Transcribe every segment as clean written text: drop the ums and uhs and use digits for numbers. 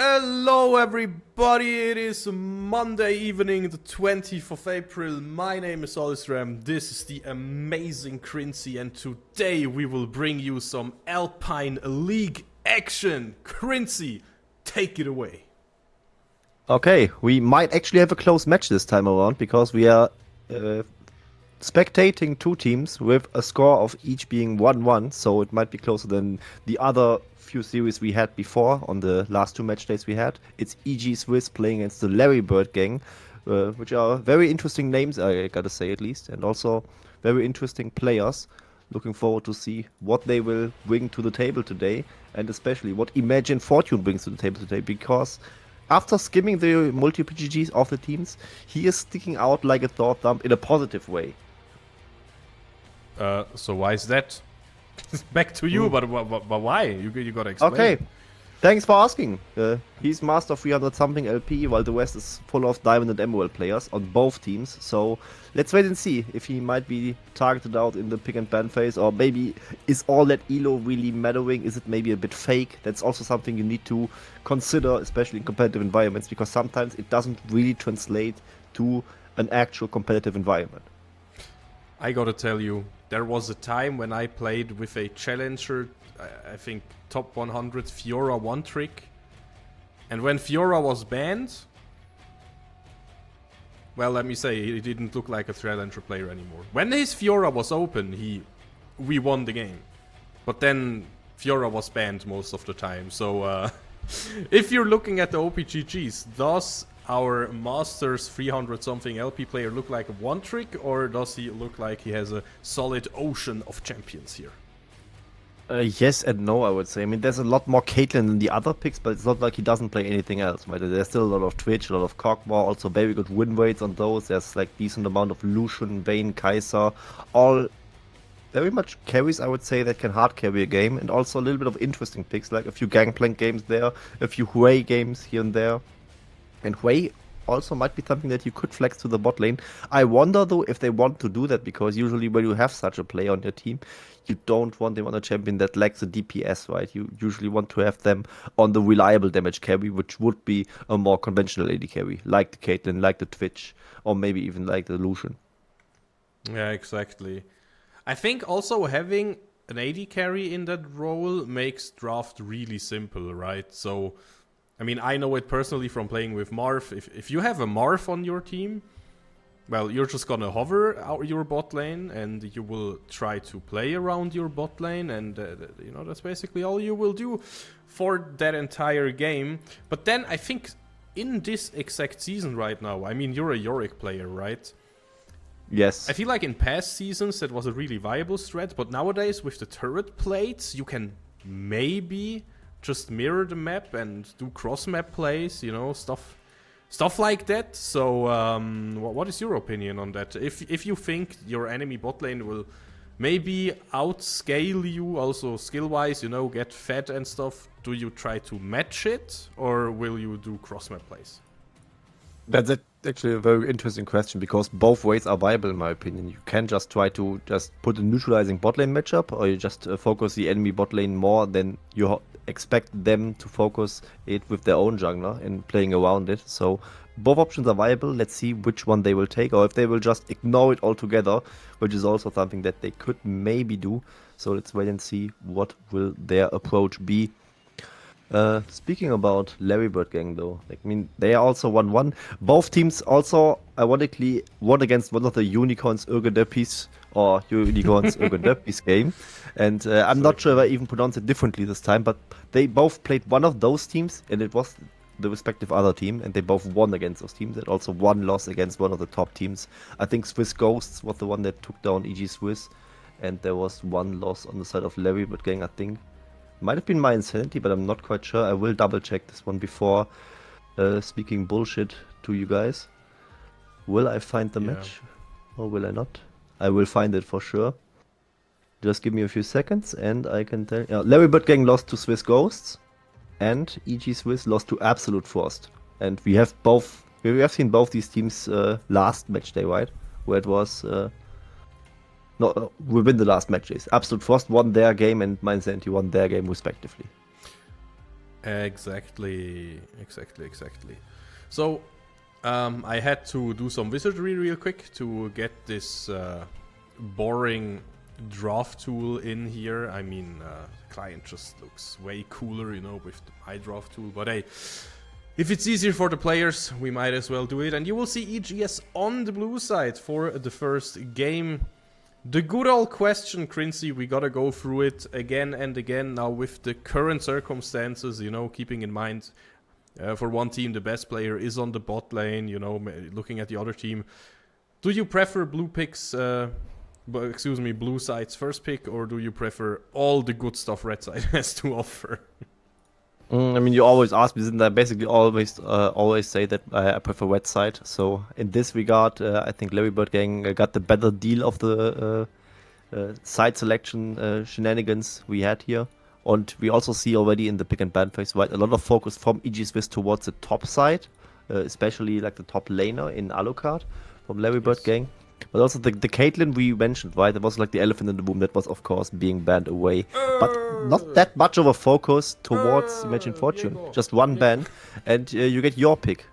Hello everybody, it is Monday evening, the 20th of April. My name is Ram. This is the amazing Crincy, and today we will bring you some Alpine League action. Crincy, take it away. Okay, we might actually have a close match this time around because we are spectating two teams with a score of each being 1-1, so it might be closer than the other few series we had before on the last two match days we had. It's EGSwiss playing against the Larry Bird gang, which are very interesting names, I gotta say at least, and also very interesting players. Looking forward to see what they will bring to the table today, and especially what Imagine Fortune brings to the table today, because after skimming the multi-PGGs of the teams, he is sticking out like a sore thumb in a positive way. So why is that? Back to you, but why? You gotta explain. Okay, thanks for asking. He's master 300 something LP, while the rest is full of Diamond and Emerald players on both teams. So let's wait and see if he might be targeted out in the pick and ban phase, or maybe is all that elo really mattering? Is it maybe a bit fake? That's also something you need to consider, especially in competitive environments, because sometimes it doesn't really translate to an actual competitive environment. I gotta tell you, there was a time when I played with a challenger, I think top 100 Fiora one trick. And when Fiora was banned, well, let me say, he didn't look like a challenger player anymore. When his Fiora was open, we won the game. But then Fiora was banned most of the time. So if you're looking at the OPGGs, does our Masters 300 something LP player look like a one trick, or does he look like he has a solid ocean of champions here? Yes and no, I would say. I mean, there's a lot more Caitlyn than the other picks, but it's not like he doesn't play anything else, right? There's still a lot of Twitch, a lot of Kog'Maw, also very good win rates on those. There's like decent amount of Lucian, Vayne, Kai'Sa, all very much carries, I would say, that can hard carry a game, and also a little bit of interesting picks, like a few Gangplank games there, a few Hui games here and there. And Hui also might be something that you could flex to the bot lane. I wonder though if they want to do that, because usually when you have such a player on your team, you don't want them on a champion that lacks a DPS, right? You usually want to have them on the reliable damage carry, which would be a more conventional AD carry, like the Caitlyn, like the Twitch, or maybe even like the Lucian. Yeah, exactly. I think also having an AD carry in that role makes draft really simple, right? So I mean, I know it personally from playing with Marth. If you have a Marth on your team, well, you're just gonna hover out your bot lane, and you will try to play around your bot lane, and you know, that's basically all you will do for that entire game. But then I think in this exact season right now, I mean, you're a Yorick player, right? Yes. I feel like in past seasons that was a really viable strat, but nowadays with the turret plates, you can maybe just mirror the map and do cross-map plays, you know, stuff like that. So, what is your opinion on that? If you think your enemy bot lane will maybe outscale you, also skill-wise, you know, get fed and stuff, do you try to match it, or will you do cross-map plays? That's actually a very interesting question, because both ways are viable in my opinion. You can just try to just put a neutralizing bot lane matchup, or you just focus the enemy bot lane more than your expect them to focus it with their own jungler and playing around it. So both options are viable. Let's see which one they will take, or if they will just ignore it altogether, which is also something that they could maybe do. So let's wait and see what will their approach be. Speaking about Larrybird Gang, though, like, I mean, they are also 1-1. Both teams also, ironically, won against one of the Unicorns Urgedöppis or Unicorns Urgedöppis game. And I'm not sure if I even pronounce it differently this time, but they both played one of those teams, and it was the respective other team, and they both won against those teams, and also one loss against one of the top teams. I think Swiss Ghosts was the one that took down EGSwiss, and there was one loss on the side of Larrybird Gang, I think. Might have been my Insanity, but I'm not quite sure. I will double check this one before speaking bullshit to you guys. Will I find the match? Or will I not? I will find it for sure. Just give me a few seconds and I can tell. Larrybird Gang lost to Swiss Ghosts, and EGSwiss lost to Absolute Frost. And we have seen both these teams last match day, right? Where it was within the last matches. Absolute Frost won their game and My Insanity won their game respectively. Exactly. So, I had to do some wizardry real quick to get this boring draft tool in here. I mean, client just looks way cooler, you know, with my draft tool. But hey, if it's easier for the players, we might as well do it. And you will see EGS on the blue side for the first game. The good old question, Crincy, we gotta go through it again and again now with the current circumstances, you know, keeping in mind for one team the best player is on the bot lane, you know, looking at the other team. Do you prefer blue side's first pick, or do you prefer all the good stuff red side has to offer? I mean, you always ask me, and I basically always say that I prefer red side. So in this regard, I think Larrybird Gang got the better deal of the side selection shenanigans we had here. And we also see already in the pick and ban phase, right, a lot of focus from EGSwiss towards the top side, especially like the top laner in Alucard from Larrybird Gang. But also the Caitlyn we mentioned, right? It was like the elephant in the room that was, of course, being banned away. But not that much of a focus towards Imagine Fortune. Diego. Just one ban, and you get your pick.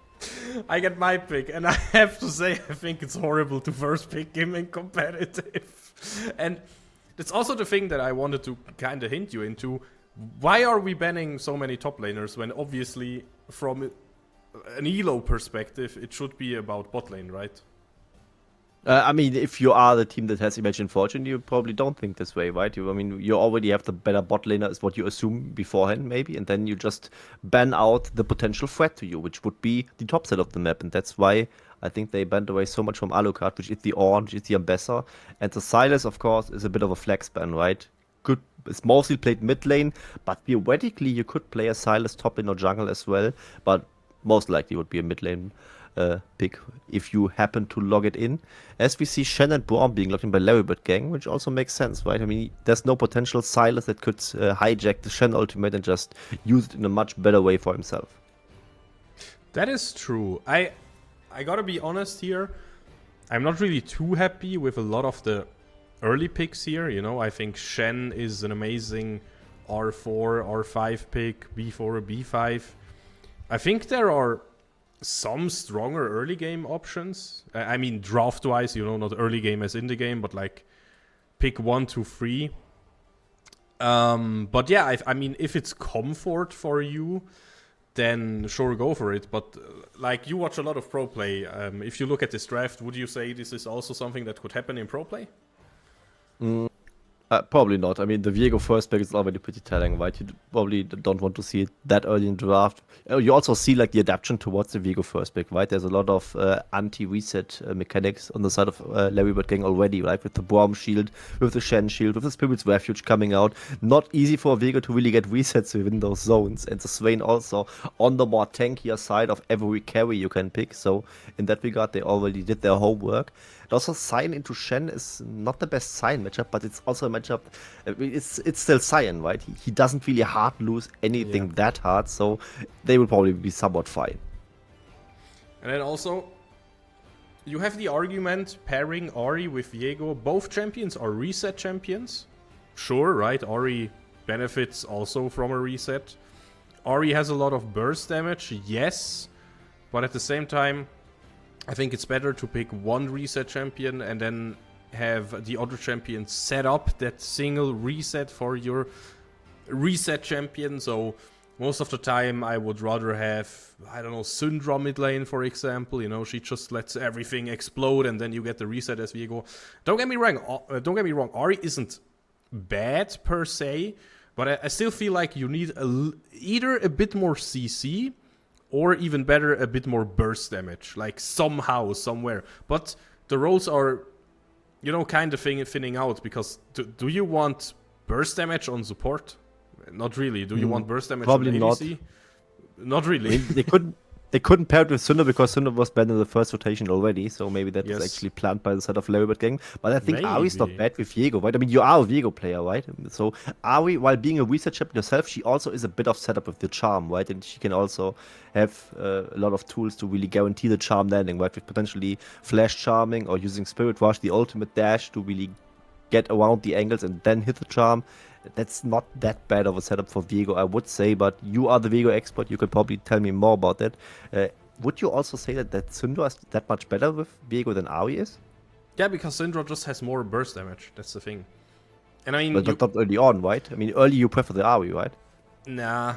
I get my pick, and I have to say, I think it's horrible to first pick him in competitive. And that's also the thing that I wanted to kind of hint you into. Why are we banning so many top laners when obviously from an ELO perspective, it should be about bot lane, right? I mean, if you are the team that has Imagine Fortune, you probably don't think this way, right? You already have the better bot laner, is what you assume beforehand, maybe, and then you just ban out the potential threat to you, which would be the top side of the map, and that's why I think they banned away so much from Alucard, which is the orange, is the Ambassador, and the Silas, of course, is a bit of a flex ban, right? It's mostly played mid lane, but theoretically you could play a Silas top lane or jungle as well, but most likely would be a mid lane pick if you happen to log it in. As we see Shen and Braum being logged in by Larrybird Gang, which also makes sense, right? I mean, there's no potential Silas that could hijack the Shen ultimate and just use it in a much better way for himself. That is true. I gotta be honest here. I'm not really too happy with a lot of the early picks here. You know, I think Shen is an amazing R4, R5 pick, B4, B5. I think there are some stronger early game options. I mean, draft-wise, you know, not early game as in the game, but like pick 1, 2, 3. But yeah, I mean, if it's comfort for you, then sure, go for it. But like, you watch a lot of pro play. If you look at this draft, would you say this is also something that could happen in pro play? Probably not. I mean, the Viego first pick is already pretty telling, right? You probably don't want to see it that early in the draft. You also see like the adaptation towards the Viego first pick, right? There's a lot of anti-reset mechanics on the side of Larrybird Gang already, right? With the Braum shield, with the Shen shield, with the Spirit's Refuge coming out. Not easy for Viego to really get resets within those zones. And the Swain also on the more tankier side of every carry you can pick. So in that regard, they already did their homework. And also, Cyan into Shen is not the best Cyan matchup, but it's also a matchup. It's still Cyan, right? He doesn't really hard lose anything that hard, so they will probably be somewhat fine. And then also, you have the argument pairing Ahri with Viego. Both champions are reset champions. Sure, right? Ahri benefits also from a reset. Ahri has a lot of burst damage, yes, but at the same time, I think it's better to pick one reset champion and then have the other champion set up that single reset for your reset champion. So most of the time I would rather have, I don't know, Syndra mid lane, for example. You know, she just lets everything explode and then you get the reset as we go. Don't get me wrong, Ahri isn't bad per se, but I still feel like you need either a bit more CC or even better, a bit more burst damage, like somehow, somewhere. But the roles are, you know, kind of thinning out, because do you want burst damage on support? Not really. Do you want burst damage probably on ADC? Not really. They couldn't pair it with Syndra because Syndra was banned in the first rotation already, so maybe that was actually planned by the side of Larry Bird gang. But I think Ahri's not bad with Viego, right? I mean, you are a Viego player, right? So Ahri, while being a reset champion herself, she also is a bit of setup with the charm, right? And she can also have a lot of tools to really guarantee the charm landing, right? With potentially flash charming or using Spirit Rush, the ultimate dash, to really get around the angles and then hit the charm. That's not that bad of a setup for Viego, I would say, but you are the Viego expert. You could probably tell me more about that. Would you also say that Syndra is that much better with Viego than Ahri is? Yeah, because Syndra just has more burst damage. That's the thing. And I mean, but not early on, right? I mean, early you prefer the Ahri, right? Nah.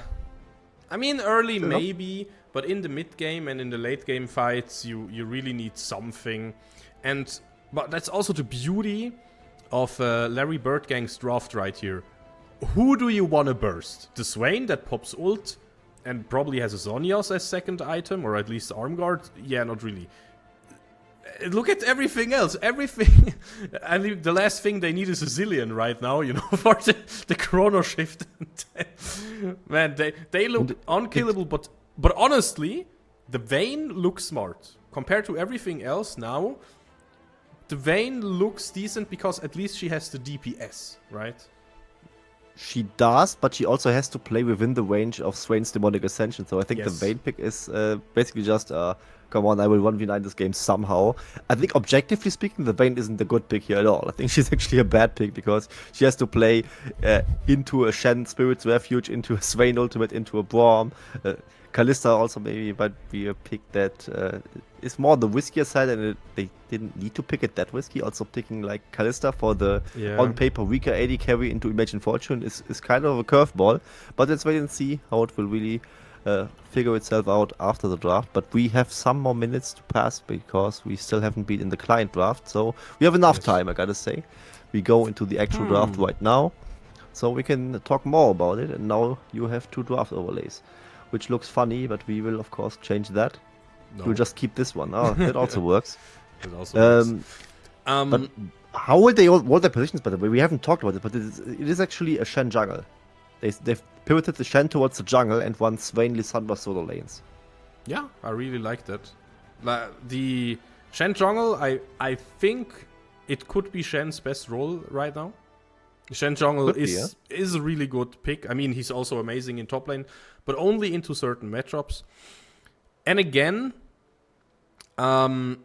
I mean, early maybe, but in the mid game and in the late game fights, you really need something. But that's also the beauty of Larry Bird Gang's draft right here. Who do you want to burst? The Swain that pops ult and probably has a Zhonya's as second item, or at least arm guard? Yeah, not really. Look at everything else. Everything. I mean, the last thing they need is a Zillion right now, you know, for the chrono shift. Man, they look unkillable, but honestly, the Vayne looks smart. Compared to everything else now, the Vayne looks decent because at least she has the DPS, right? She does, but she also has to play within the range of Swain's Demonic Ascension. So I think the Vayne pick is basically just, come on, I will 1v9 this game somehow. I think objectively speaking, the Vayne isn't a good pick here at all. I think she's actually a bad pick because she has to play into a Shen Spirit's Refuge, into a Swain Ultimate, into a Braum. Kalista also maybe might be a pick that is more on the riskier side, and they didn't need to pick it that risky. Also picking like Kalista for the on paper weaker AD carry into Imagine Fortune is kind of a curveball. But let's wait and see how it will really figure itself out after the draft. But we have some more minutes to pass because we still haven't been in the client draft, so we have enough time, I gotta say. We go into the actual draft right now, so we can talk more about it. And now you have 2 draft overlays, which looks funny, but we will of course change that. No. We'll just keep this one. Oh, that also works. It also works. But how will they hold their positions, by the way? We haven't talked about it, but it is actually a Shen jungle. They've pivoted the Shen towards the jungle and won Swain, Lissandra solo lanes. Yeah, I really like that. The Shen jungle, I think it could be Shen's best role right now. Shen jungle is a really good pick. I mean, he's also amazing in top lane, but only into certain matchups. And again, I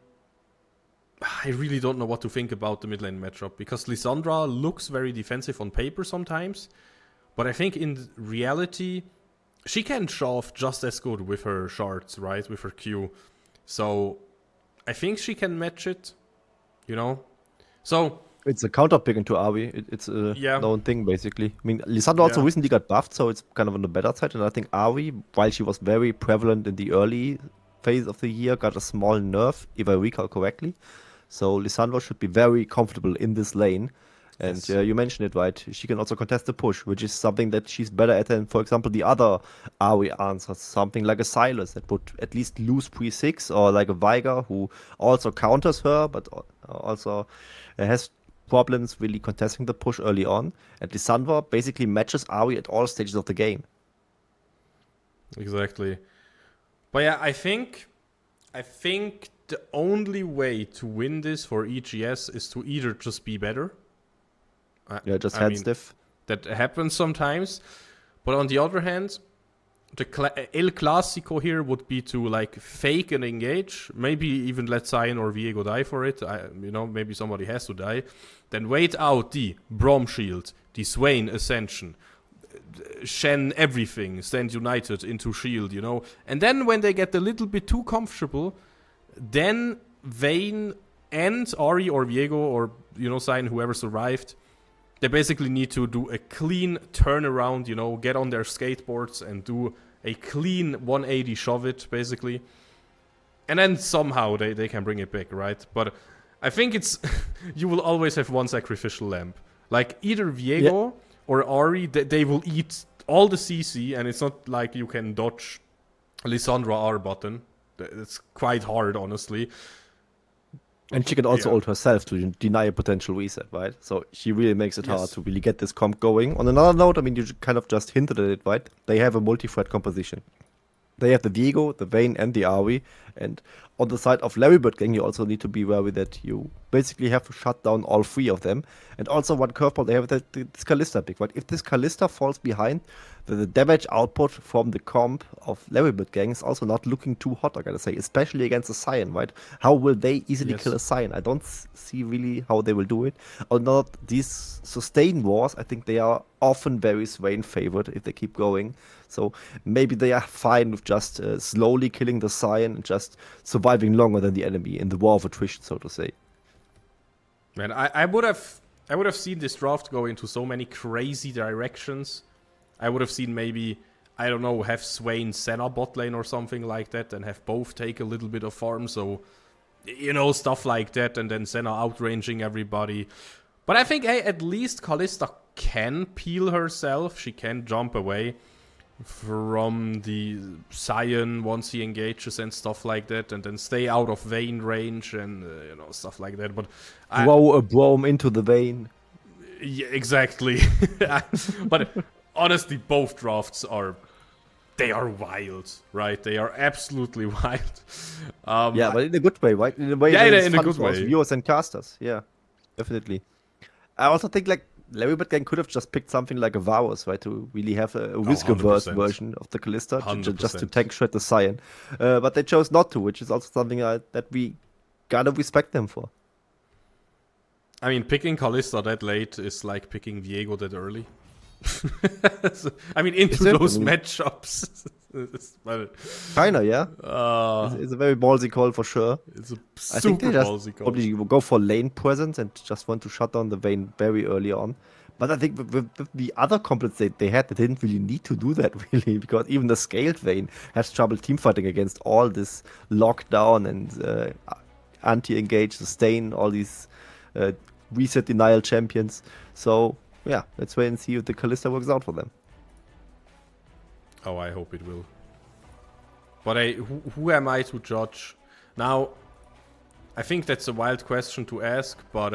really don't know what to think about the mid lane matchup, because Lissandra looks very defensive on paper sometimes, but I think in reality, she can shove just as good with her shards, right? With her Q. So I think she can match it, you know? So it's a counter pick into Ahri. It's a known thing, basically. I mean, Lissandra also recently got buffed, so it's kind of on the better side. And I think Ahri, while she was very prevalent in the early phase of the year, got a small nerf, if I recall correctly. So Lissandra should be very comfortable in this lane. And you mentioned it, right? She can also contest the push, which is something that she's better at than, for example, the other Ahri answers. Something like a Silas that would at least lose pre-6, or like a Viger who also counters her, but also has problems really contesting the push early on. And Lissandra basically matches Ahri at all stages of the game. Exactly. But yeah, I think the only way to win this for EGS is to either just be better. Just head stiff. That happens sometimes. But on the other hand, the El Clásico here would be to like fake and engage. Maybe even let Sion or Viego die for it. Maybe somebody has to die. Then wait out the Braum Shield, the Swain Ascension, Shen everything, stand united into shield, you know. And then when they get a little bit too comfortable, then Vayne and Ahri or Viego or, you know, Cyan, whoever survived, they basically need to do a clean turnaround, you know, get on their skateboards and do a clean 180 shove it, basically. And then somehow they can bring it back, right? But I think it's... you will always have one sacrificial lamp. Like, either Viego or Ahri, they will eat all the CC, and it's not like you can dodge Lissandra R button. It's quite hard, honestly. And she can also ult herself to deny a potential reset, right? So she really makes it hard to really get this comp going. On another note, I mean, you kind of just hinted at it, right? They have a multi-threat composition. They have the Viego, the Vayne, and the Ahri. And on the side of Larrybird Gang, you also need to be wary that you basically have to shut down all three of them. And also one curveball, they have this Kalista pick, right? If this Kalista falls behind, the damage output from the comp of Larrybird Gang is also not looking too hot, I gotta say, especially against a Cyan, right? How will they easily kill a Cyan? I don't see really how they will do it. Although these sustain wars, I think they are often very Swain favored if they keep going. So maybe they are fine with just slowly killing the Cyan and just surviving longer than the enemy in the war of attrition, so to say. Man, I would have seen this draft go into so many crazy directions. I would have seen maybe, I don't know, have Swain Senna bot lane or something like that and have both take a little bit of farm. So, you know, stuff like that. And then Senna outranging everybody. But I think, hey, at least Kalista can peel herself. She can jump away from the Cyan once he engages and stuff like that. And then stay out of Vayne range and, you know, stuff like that. But throw a Brome into the Vayne. Yeah, exactly. But... honestly, both drafts are wild, right? They are absolutely wild. But in a good way, right? In a way in a good way. Viewers and casters, yeah, definitely. I also think like Larrybird Gang could have just picked something like a Varus, right, to really have a risk-averse version of the Kalista, just to tank shred the Cyan. But they chose not to, which is also something that we gotta respect them for. I mean, picking Kalista that late is like picking Viego that early. I mean, into those matchups. Kinda, yeah. It's a very ballsy call for sure. It's a super ballsy call. Probably go for lane presence and just want to shut down the Vayne very early on. But I think with the other complets they had, they didn't really need to do that, really, because even the scaled Vayne has trouble teamfighting against all this lockdown and anti-engage, sustain, all these reset denial champions. So... yeah, let's wait and see if the Kalista works out for them. Oh, I hope it will. But who am I to judge? Now, I think that's a wild question to ask, but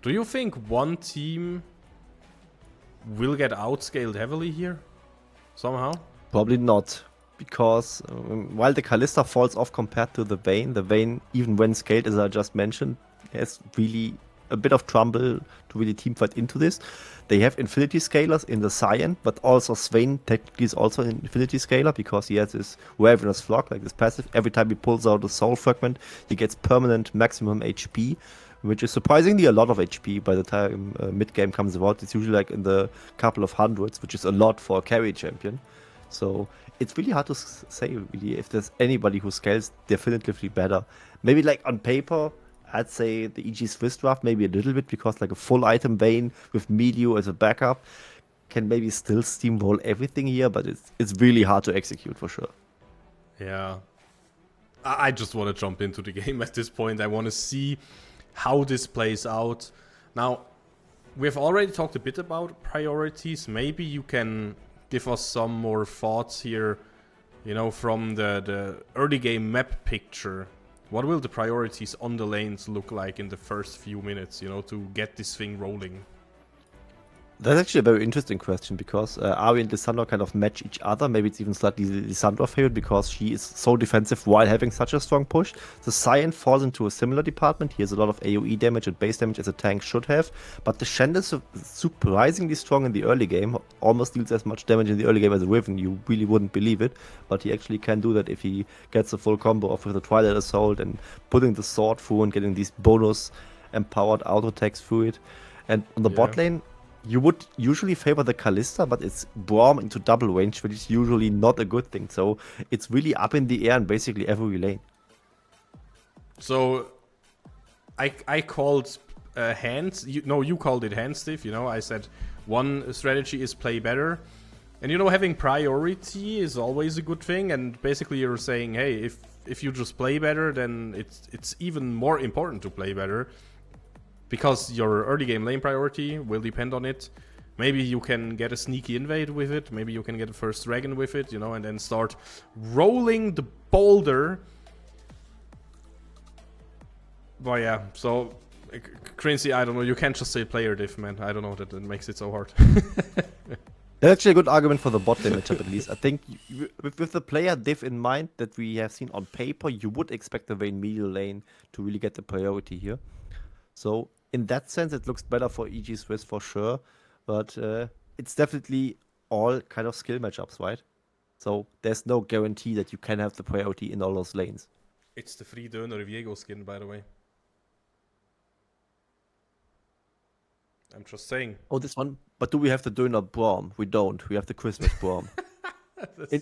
do you think one team will get outscaled heavily here? Somehow? Probably not. Because while the Kalista falls off compared to the Vayne, even when scaled, as I just mentioned, has really... a bit of trouble to really teamfight into this. They have infinity scalers in the Cyan, but also Swain technically is also an infinity scaler because he has this Ravenous Flock, like this passive. Every time he pulls out a soul fragment, he gets permanent maximum HP, which is surprisingly a lot of HP by the time mid-game comes about. It's usually like in the couple of hundreds, which is a lot for a carry champion. So it's really hard to say really if there's anybody who scales definitively better. Maybe like on paper, I'd say the EGSwiss draft maybe a little bit because like a full item Vayne with Meteor as a backup can maybe still steamroll everything here, but it's really hard to execute for sure. Yeah. I just want to jump into the game at this point. I want to see how this plays out. Now, we've already talked a bit about priorities. Maybe you can give us some more thoughts here, you know, from the early game map picture. What will the priorities on the lanes look like in the first few minutes, you know, to get this thing rolling? That's actually a very interesting question because Ahri and Lissandra kind of match each other. Maybe it's even slightly Lissandra favorite because she is so defensive while having such a strong push. The Cyan falls into a similar department. He has a lot of AoE damage and base damage as a tank should have. But the Shen is surprisingly strong in the early game. Almost deals as much damage in the early game as a Riven. You really wouldn't believe it. But he actually can do that if he gets a full combo off with the Twilight Assault and putting the sword through and getting these bonus empowered auto attacks through it. And on the bot lane, You would usually favor the Kalista, but it's Braum into double range, which is usually not a good thing. So it's really up in the air in basically every lane. So I called hands. You called it hands, Steve. I said one strategy is play better. And having priority is always a good thing. And basically you're saying, hey, if you just play better, then it's even more important to play better. Because your early game lane priority will depend on it. Maybe you can get a sneaky invade with it. Maybe you can get a first dragon with it, and then start rolling the boulder. But yeah, so Crincy, I don't know. You can't just say player diff, man. I don't know, that makes it so hard. That's actually a good argument for the bot lane matchup, at least. I think with the player diff in mind that we have seen on paper, you would expect the Vayne middle lane to really get the priority here. So in that sense, it looks better for EGSwiss for sure. But it's definitely all kind of skill matchups, right? So there's no guarantee that you can have the priority in all those lanes. It's the free Döner Viego skin, by the way. I'm just saying. Oh, this one. But do we have the Döner Braum? We don't. We have the Christmas Braum.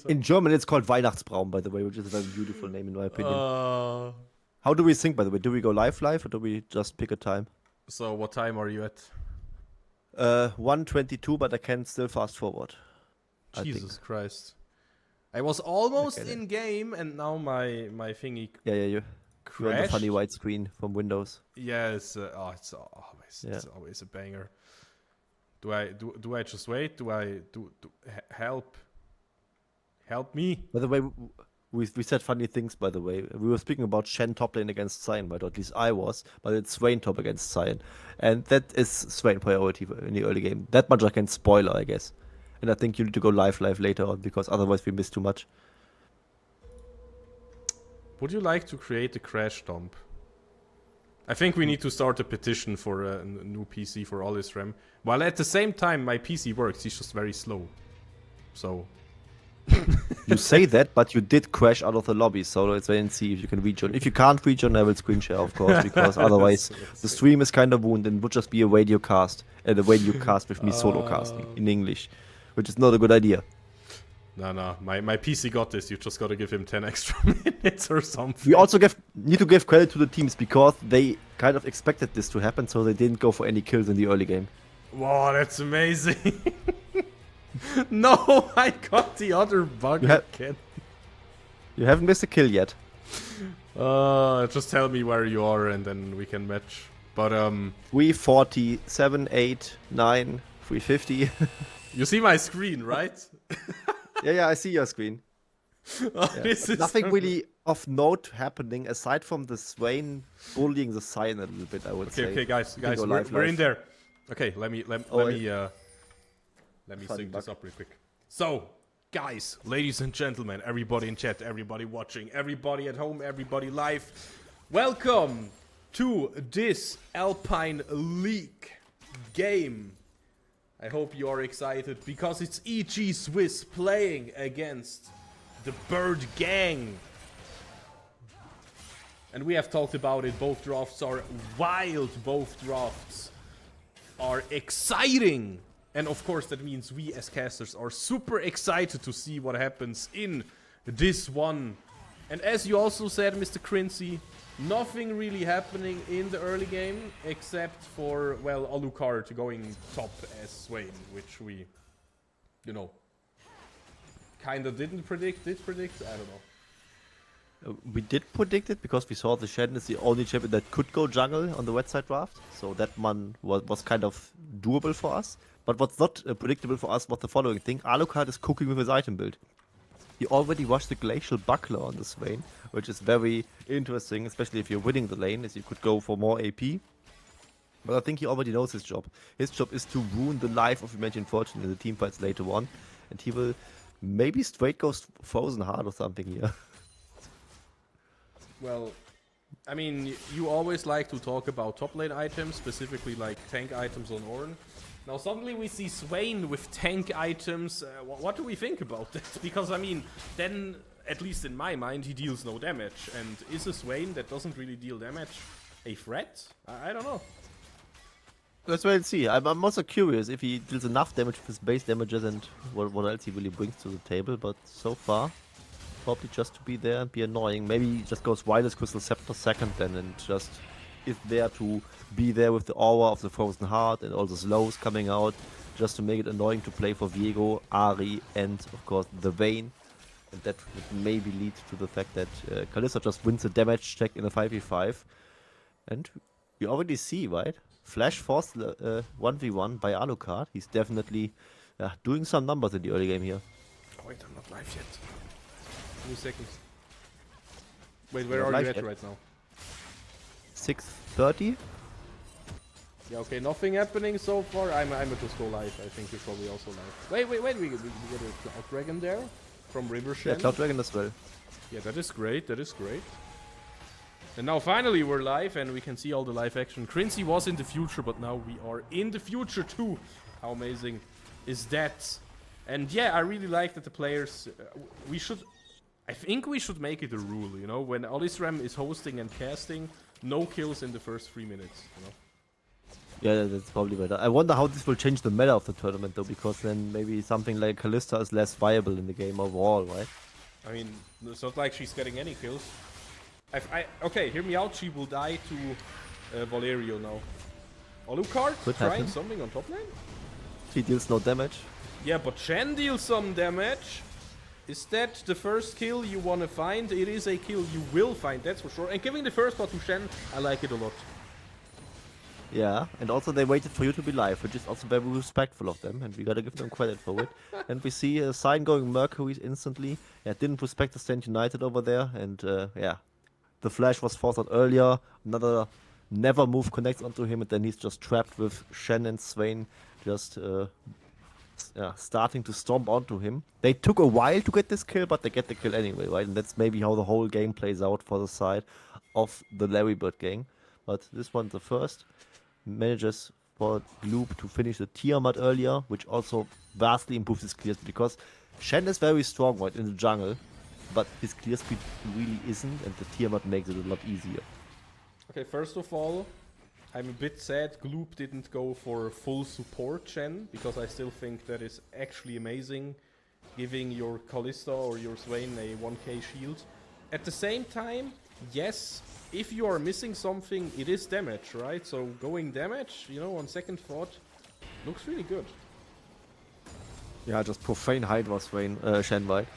In German, it's called Weihnachtsbraum, by the way, which is a very beautiful name in my opinion. How do we think, by the way? Do we go live, or do we just pick a time? So what time are you at? 1:22, but I can still fast forward. Jesus Christ. I was almost in game, and now my thingy you're on the funny white screen from Windows. Yeah, it's always a banger. Do I just wait? Help me? By the way, we said funny things. By the way, we were speaking about Shen top lane against Sion, right? Or at least I was, but it's Swain top against Sion, and that is Swain priority in the early game. That much I can spoiler, I guess. And I think you need to go live later on, because otherwise we miss too much. Would you like to create a crash dump? I think we need to start a petition for a new PC for Olisram. While at the same time my PC works, he's just very slow. So... You say that, but you did crash out of the lobby, so let's wait and see if you can rejoin. If you can't rejoin, I will screen share, of course, because otherwise the stream is kind of wounded and would just be a radio cast. And a radio cast with me solo casting in English, which is not a good idea. No, my PC got this. You just gotta give him 10 extra minutes or something. We also need to give credit to the teams, because they kind of expected this to happen, so they didn't go for any kills in the early game. Wow, that's amazing. No, I got the other bug again. You haven't missed a kill yet. Just tell me where you are and then we can match. But 347, 8, 9, 350. You see my screen, right? Yeah, I see your screen. This is nothing really of note happening aside from the Swain bullying the Sion a little bit, I would say. Okay, guys, we're in there. Okay, let me sync this up real quick. So, guys, ladies and gentlemen, everybody in chat, everybody watching, everybody at home, everybody live, welcome to this Alpine League game. I hope you are excited, because it's EGSwiss playing against the Bird Gang. And we have talked about it, both drafts are wild, both drafts are exciting. And of course that means we as casters are super excited to see what happens in this one. And as you also said, Mr. Crincy, nothing really happening in the early game except for, well, Alucard going top as Swain, which we, kinda did predict, I don't know. We did predict it, because we saw the Shen is the only champion that could go jungle on the wet side draft. So that one was kind of doable for us. But what's not predictable for us was the following thing. Alucard is cooking with his item build. He already watched the Glacial Buckler on the Swain, which is very interesting, especially if you're winning the lane, as you could go for more AP. But I think he already knows his job. His job is to ruin the life of Imagine Fortune in the teamfights later on. And he will maybe straight go Frozen Heart or something here. Well, I mean, you always like to talk about top lane items, specifically like tank items on Ornn. Now suddenly we see Swain with tank items. What do we think about that? Because I mean, then at least in my mind he deals no damage. And is a Swain that doesn't really deal damage a threat? I don't know. Let's wait and see. I'm also curious if he deals enough damage with his base damages and what else he really brings to the table. But so far, probably just to be there and be annoying. Maybe he just goes Wireless Crystal Scepter second then and just is there to be there with the aura of the Frozen Heart and all the slows coming out, just to make it annoying to play for Viego, Ari, and of course the Vayne. And that would maybe lead to the fact that Kalista just wins the damage check in a 5v5. And we already see, right? Flash forced 1v1 by Alucard. He's definitely doing some numbers in the early game here. Oh, wait, I'm not live yet. 2 seconds. Wait, where are you at right now? 6:30. Yeah, okay, nothing happening so far. I'm just go live. I think you're probably also live. Wait, we get a Cloud Dragon there from River Shen. Yeah, Cloud Dragon as well. Yeah, that is great. That is great. And now finally we're live and we can see all the live action. Crincy was in the future, but now we are in the future too. How amazing is that? And yeah, I really like that the players... I think we should make it a rule, you know? When Olisram is hosting and casting, no kills in the first 3 minutes, you know? Yeah, that's probably better. I wonder how this will change the meta of the tournament though, because then maybe something like Kalista is less viable in the game overall, right? I mean, it's not like she's getting any kills. Okay, hear me out. She will die to Valerio now. Alucard trying something on top lane? She deals no damage. Yeah, but Shen deals some damage. Is that the first kill you want to find? It is a kill you will find, that's for sure. And giving the first part to Shen, I like it a lot. Yeah, and also they waited for you to be live, which is also very respectful of them, and we gotta give them credit for it. And we see a sign going Mercury instantly. Yeah, didn't respect the Stand United over there, and yeah. The flash was forced out earlier, another never move connects onto him, and then he's just trapped with Shen and Swain just starting to stomp onto him. They took a while to get this kill, but they get the kill anyway, right? And that's maybe how the whole game plays out for the side of the Larry Bird gang. But this one, the first, manages for Gloop to finish the Tiamat earlier, which also vastly improves his clear speed, because Shen is very strong, right, in the jungle. But his clear speed really isn't, and the Tiamat makes it a lot easier. Okay, first of all, I'm a bit sad Gloop didn't go for full support Shen, because I still think that is actually amazing, giving your Kalista or your Swain a 1k shield. At the same time, yes, if you are missing something, it is damage, right? So going damage, you know, on second thought, looks really good. Yeah, just profane Hydra Swain, Shen, right?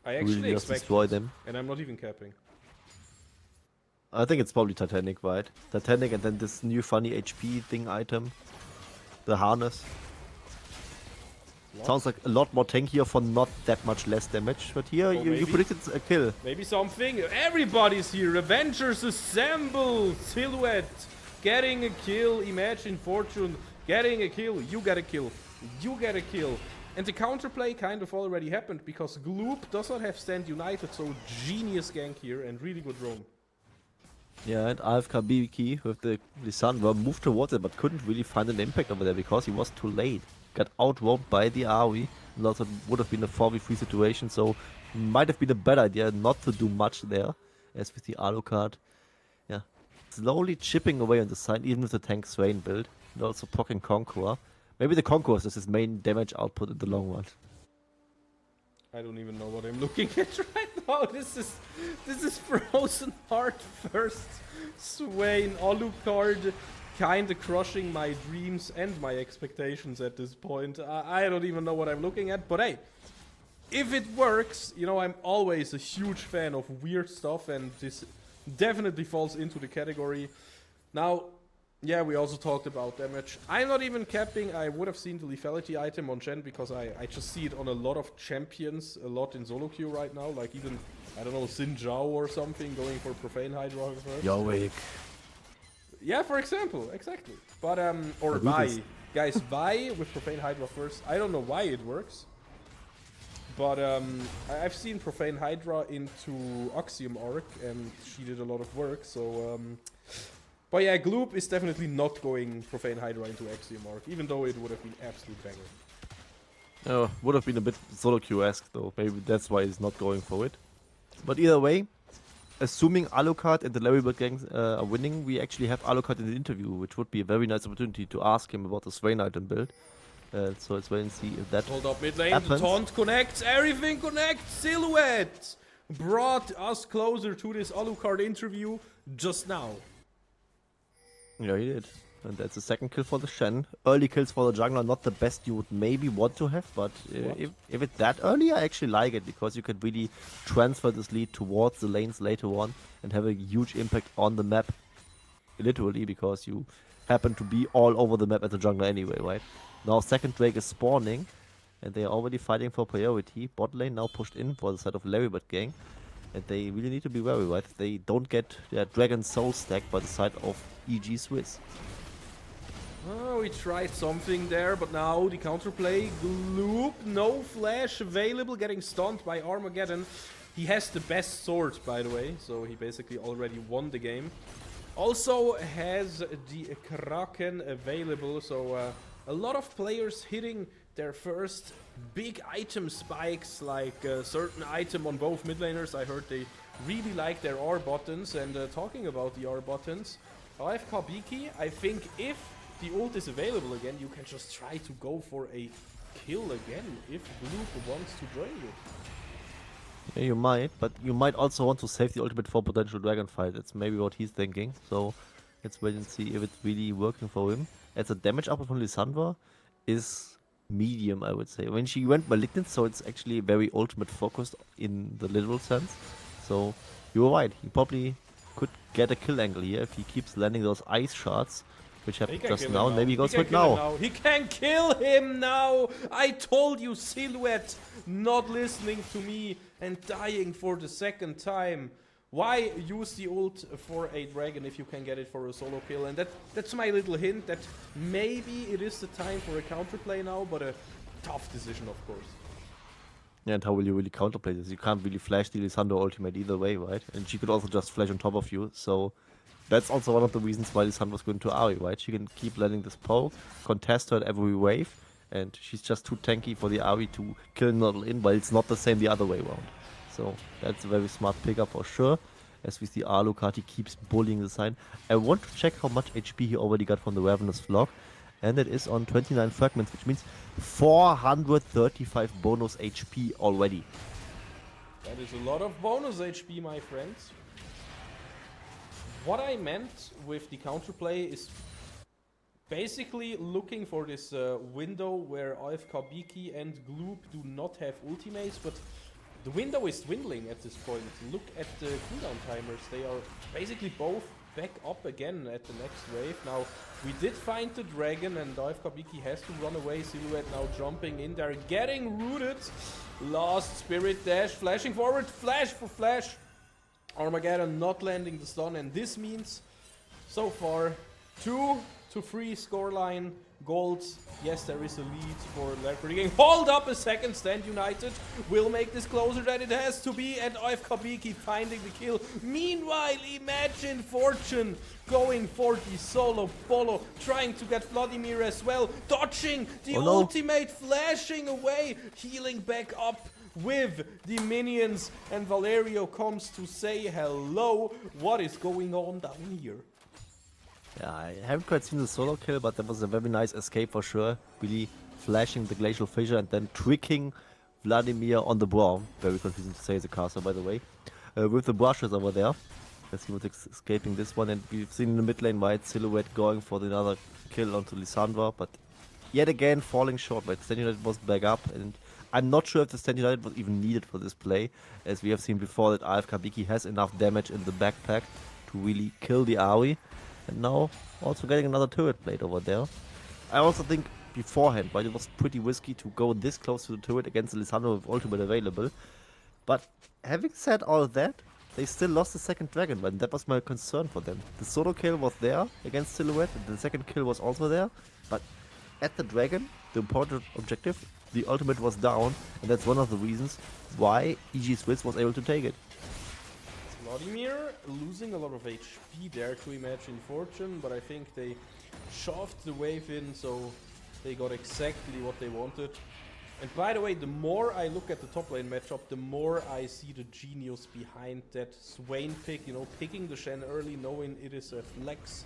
I actually really expect destroy them. And I'm not even capping. I think it's probably Titanic, right? Titanic and then this new funny HP thing item. The harness. What? Sounds like a lot more tankier for not that much less damage. But here you predicted a kill. Maybe something. Everybody's here. Avengers assemble. Silhouette. Getting a kill. Imagine Fortune. Getting a kill. You get a kill. You get a kill. And the counterplay kind of already happened because Gloop does not have Stand United, so genius gank here and really good roam. Yeah, and AFK BBK with the Lissandra moved towards it but couldn't really find an impact over there because he was too late. Got out-roamed by the AoE, and also would have been a 4v3 situation, so might have been a better idea not to do much there, as with the Alucard. Yeah, slowly chipping away on the side, even with the tank Swain build, and also proccing Conqueror. Maybe the Conqueror is his main damage output in the long run. I don't even know what I'm looking at right now. This is Frozen Heart first. Swain, Alucard, kinda crushing my dreams and my expectations at this point. I don't even know what I'm looking at, but hey, if it works, you know, I'm always a huge fan of weird stuff, and this definitely falls into the category. Now, yeah, we also talked about damage. I'm not even capping. I would have seen the lethality item on Shen because I just see it on a lot of champions, a lot in solo queue right now. Like even, I don't know, Xin Zhao or something going for Profane Hydra first. Yowik. Yeah, for example, exactly. But, or Vi. Guys, Vi with Profane Hydra first. I don't know why it works. But I've seen Profane Hydra into Axiom Arc and she did a lot of work, so... But yeah, Gloop is definitely not going Profane Hydra into Axiom Arc, even though it would have been absolute banger. Oh, would have been a bit solo queue-esque though. Maybe that's why he's not going for it. But either way, assuming Alucard and the Larrybird gangs are winning, we actually have Alucard in the interview, which would be a very nice opportunity to ask him about the Swain item build. So let's wait and see if that Hold up mid lane, happens. the taunt connects, everything connects, Silhouette brought us closer to this Alucard interview just now. Yeah, he did. And that's the second kill for the Shen. Early kills for the jungler, not the best you would maybe want to have, but if it's that early, I actually like it, because you could really transfer this lead towards the lanes later on and have a huge impact on the map. Literally, because you happen to be all over the map as a jungler anyway, right? Now second Drake is spawning, and they are already fighting for priority. Bot lane now pushed in for the side of Larrybird gang, and they really need to be wary, right? They don't get their Dragon Soul stacked by the side of EGSwiss. Oh, we tried something there, but now the counterplay. Gloop, no flash available, getting stunned by Armageddon. He has the best sword, by the way, so he basically already won the game. Also has the Kraken available, so a lot of players hitting their first big item spikes, like a certain item on both mid laners. I heard they really like their R buttons, and talking about the R buttons, AFK Biki, I think if the ult is available again, you can just try to go for a kill again if Gloop wants to join you. Yeah, you might, but you might also want to save the ultimate for potential dragon fight. That's maybe what he's thinking. So let's wait and see if it's really working for him. As a damage up from Lissandra is medium, I would say. When she went Malignant, so it's actually very ultimate focused in the literal sense. So you're right, he probably could get a kill angle here if he keeps landing those ice shots, which happened just now, and maybe he goes for it now. He can kill him now! I told you, Silhouette, not listening to me and dying for the second time. Why use the ult for a dragon if you can get it for a solo kill? And that's my little hint that maybe it is the time for a counterplay now, but a tough decision, of course. Yeah, and how will you really counterplay this? You can't really flash the Lissandra ultimate either way, right? And she could also just flash on top of you, so that's also one of the reasons why Lissandra's going to Ari, right? She can keep landing this poke, contest her at every wave, and she's just too tanky for the Ari to kill Noddle in, but it's not the same the other way around. So that's a very smart pickup for sure. As we see Alucard, he keeps bullying the sign. I want to check how much HP he already got from the Ravenous Flock, and it is on 29 fragments, which means 435 bonus HP already. That is a lot of bonus HP, my friends. What I meant with the counterplay is basically looking for this window where AFK Biki and Gloop do not have ultimates, but the window is dwindling at this point. Look at the cooldown timers. They are basically both back up again at the next wave. Now, we did find the dragon, and AFK Biki has to run away. Silhouette now jumping in there, getting rooted. Lost Spirit Dash, flashing forward, flash for flash. Armageddon not landing the stun, and this means so far 2-3 scoreline golds. Yes, there is a lead for Leopard Gang. Hold up a second, Stand United will make this closer than it has to be, and AFK Biki finding the kill. Meanwhile, imagine Fortune going for the solo follow, trying to get Vladimir as well, dodging the ultimate, flashing away, healing back up with the minions, and Valerio comes to say hello. What is going on down here? Yeah, I haven't quite seen the solo kill, but that was a very nice escape for sure. Really flashing the Glacial Fissure and then tricking Vladimir on the Braum. Very confusing to say as a caster, by the way. With the brushes over there. Let's see what's escaping this one. And we've seen in the mid lane, right, Silhouette going for another kill onto Lissandra, but yet again falling short, right? Stand United was back up, and I'm not sure if the Stand United was even needed for this play, as we have seen before that AFK Biki has enough damage in the backpack to really kill the Ari. And now also getting another turret blade over there. I also think beforehand, right, it was pretty risky to go this close to the turret against Lissandra with ultimate available. But having said all that, they still lost the second dragon, and that was my concern for them. The solo kill was there against Silhouette, and the second kill was also there, but at the dragon, the important objective, the ultimate was down, and that's one of the reasons why EGSwiss was able to take it. Vladimir losing a lot of HP there to Imagine Fortune, but I think they shoved the wave in, so they got exactly what they wanted. And by the way, the more I look at the top lane matchup, the more I see the genius behind that Swain pick, you know, picking the Shen early, knowing it is a flex,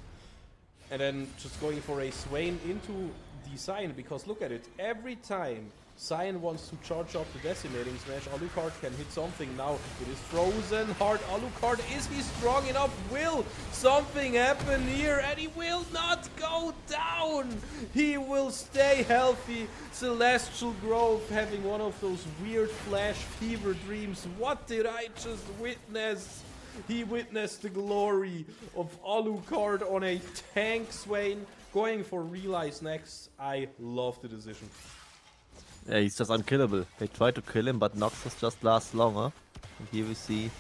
and then just going for a Swain into the Sion, because look at it, every time Sion wants to charge up the Decimating Smash, Alucard can hit something. Now it is frozen hard. Alucard, is he strong enough? Will something happen here? And he will not go down. He will stay healthy. Celestial Grove having one of those weird flash fever dreams. What did I just witness? He witnessed the glory of Alucard on a tank Swain, going for Realize next. I love the decision. Yeah, he's just unkillable. They try to kill him, but Noxus just lasts longer. And here we see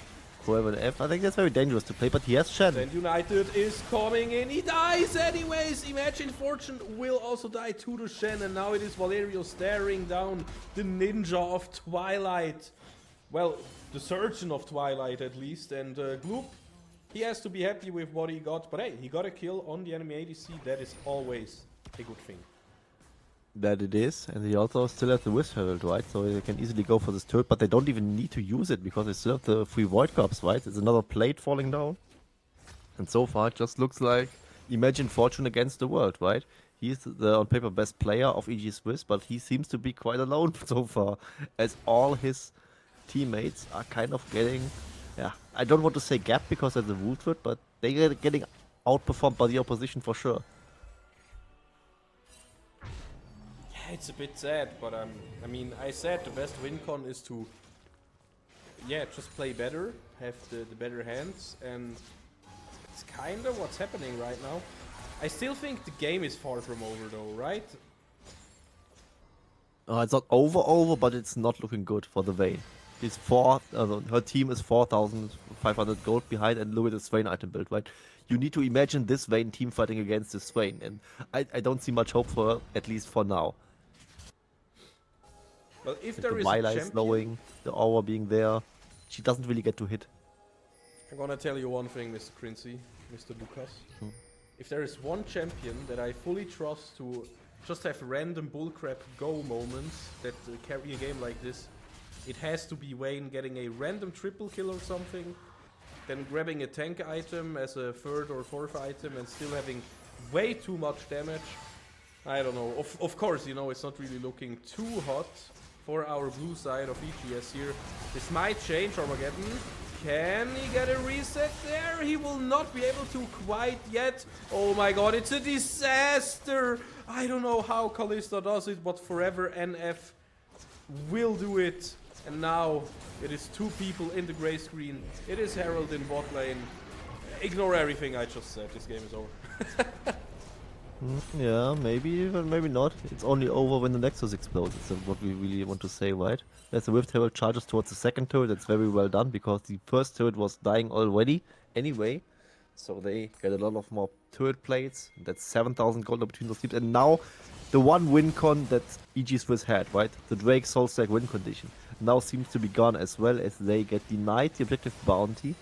whoever F. I think that's very dangerous to play, but he has Shen. And United is coming in. He dies anyways. Imagine Fortune will also die to the Shen. And now it is Valerio staring down the Ninja of Twilight. Well, the Surgeon of Twilight at least. And Gloop, he has to be happy with what he got. But hey, he got a kill on the enemy ADC. That is always a good thing. That it is, and he also still has the Wisp Herald, right? So they can easily go for this turret, but they don't even need to use it because they still have the 3 Void Cups, right? It's another plate falling down. And so far it just looks like Imagine Fortune against the world, right? He's the on paper best player of EGSwiss, but he seems to be quite alone so far, as all his teammates are kind of getting, yeah, I don't want to say gap because there's a root to it, but they're getting outperformed by the opposition for sure. It's a bit sad, but I mean, I said the best win con is to, yeah, just play better, have the better hands, and it's kind of what's happening right now. I still think the game is far from over though, right? It's not over, but it's not looking good for the Vayne. He's her team is 4,500 gold behind, and look at the Swain item build, right? You need to imagine this Vayne team fighting against this Swain, and I don't see much hope for her, at least for now. Well, if With there the is Vila a is champion, slowing, the aura being there, she doesn't really get to hit. I'm gonna tell you one thing, Mr. Crincy, Mr. Lucas. If there is one champion that I fully trust to just have random bullcrap go moments that carry a game like this, it has to be Vayne getting a random triple kill or something, then grabbing a tank item as a 3rd or 4th item and still having way too much damage. I don't know. Of course, you know, it's not really looking too hot for our blue side of EGS here. This might change. Armageddon. Can he get a reset there? He will not be able to quite yet. Oh my god, it's a disaster. I don't know how Kalista does it, but forever NF will do it. And now it is 2 people in the gray screen. It is Herald in bot lane. Ignore everything I just said. This game is over. Yeah, maybe, but maybe not. It's only over when the Nexus explodes. That's what we really want to say, right? As the Rift Herald charges towards the second turret, that's very well done because the first turret was dying already anyway. So they get a lot of more turret plates. That's 7,000 gold between those teams. And now the one win con that EGSwiss had, right? The Drake Soul Stack win condition now seems to be gone, as well as they get denied the objective bounty.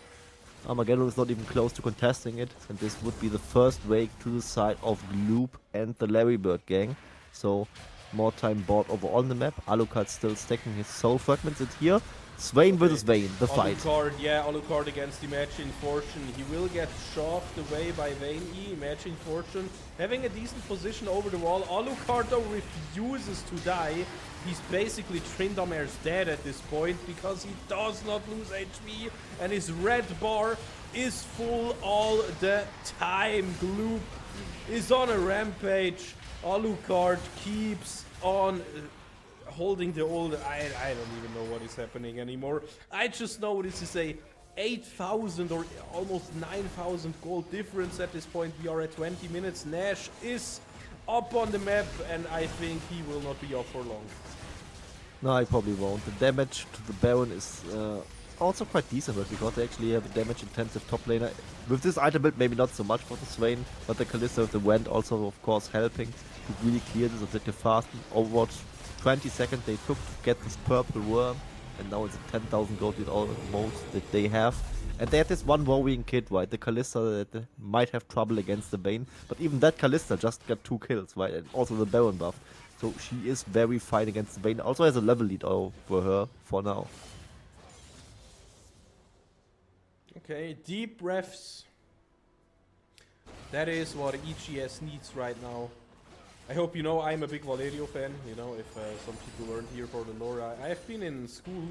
Armageddon is not even close to contesting it, and this would be the first wake to the side of Gloop and the Larry Bird gang. So more time bought overall on the map. Alucard still stacking his soul fragments, and here Swain versus Vayne, the fight. Alucard, yeah, Alucard against Imagine Fortune. He will get shoved away by Vayne E. Imagine Fortune having a decent position over the wall. Alucard though refuses to die. He's basically Trindamer's dead at this point because he does not lose HP and his red bar is full all the time. Gloop is on a rampage. Alucard keeps on holding the old... I don't even know what is happening anymore. I just know this is a 8,000 or almost 9,000 gold difference at this point. We are at 20 minutes. Nash is up on the map and I think he will not be up for long. No, I probably won't. The damage to the Baron is also quite decent because they actually have a damage intensive top laner. With this item build, maybe not so much for the Swain, but the Kalista with the Wend also of course helping to really clear this objective fast. Over 20 seconds they took to get this purple worm, and now it's a 10,000 gold with all most that they have. And they had this one worrying kid, right? The Kalista that might have trouble against the Bane, but even that Kalista just got 2 kills, right? And also the Baron buff. So she is very fine against Vayne. Also has a level lead over her for now. Okay, deep breaths. That is what EGS needs right now. I hope you know I'm a big Valerio fan. You know, if some people weren't here for the lore, I have been in school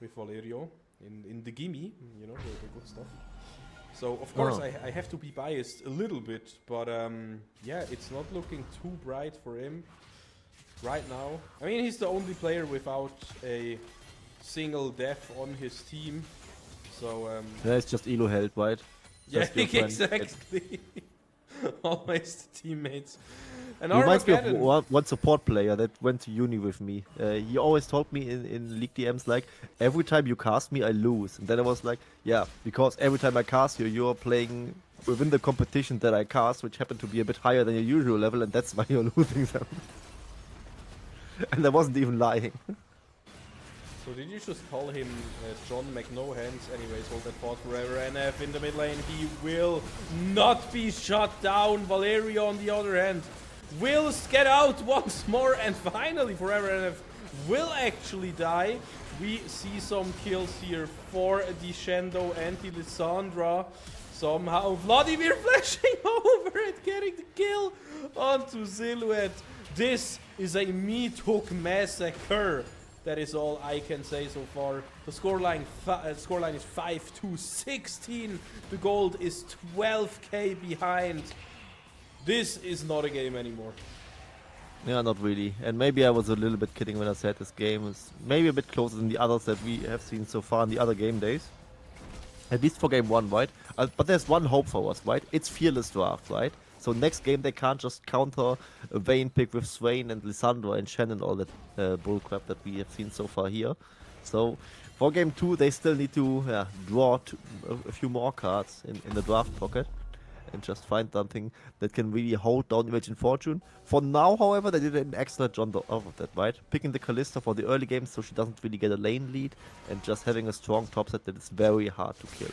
with Valerio in the gimme, you know, the good stuff. So of course I have to be biased a little bit, but yeah, it's not looking too bright for him right now. I mean, he's the only player without a single death on his team. So yeah, it's just Elo held, right? Yeah, Just your friend. exactly. Always the teammates. And He reminds me of Armageddon. one support player that went to uni with me. He always told me in League DMs, like, every time you cast me, I lose. And then I was like, yeah, because every time I cast you, you're playing within the competition that I cast, which happened to be a bit higher than your usual level, and that's why you're losing them. And I wasn't even lying. So did you just call him John McNohands? Anyways, hold that thought forever. NF in the mid lane. He will not be shut down. Valerio on the other hand will get out once more. And finally, Forever NF will actually die. We see some kills here for Dishendo and Lissandra. Somehow Vladimir flashing over and getting the kill onto Silhouette. This is a meat hook massacre. That is all I can say so far. The scoreline is 5-16. The gold is 12k behind. This is not a game anymore. Yeah, not really. And maybe I was a little bit kidding when I said this game is maybe a bit closer than the others that we have seen so far in the other game days. At least for game 1, right? But there's one hope for us, right? It's Fearless Draft, right? So next game they can't just counter a Vayne pick with Swain and Lissandra and Shannon, all that bullcrap that we have seen so far here. So for game 2 they still need to draw a few more cards in the draft pocket and just find something that can really hold down Imagine Fortune. For now, however, they did an excellent job of that, right? Picking the Kalista for the early game so she doesn't really get a lane lead and just having a strong top set that is very hard to kill.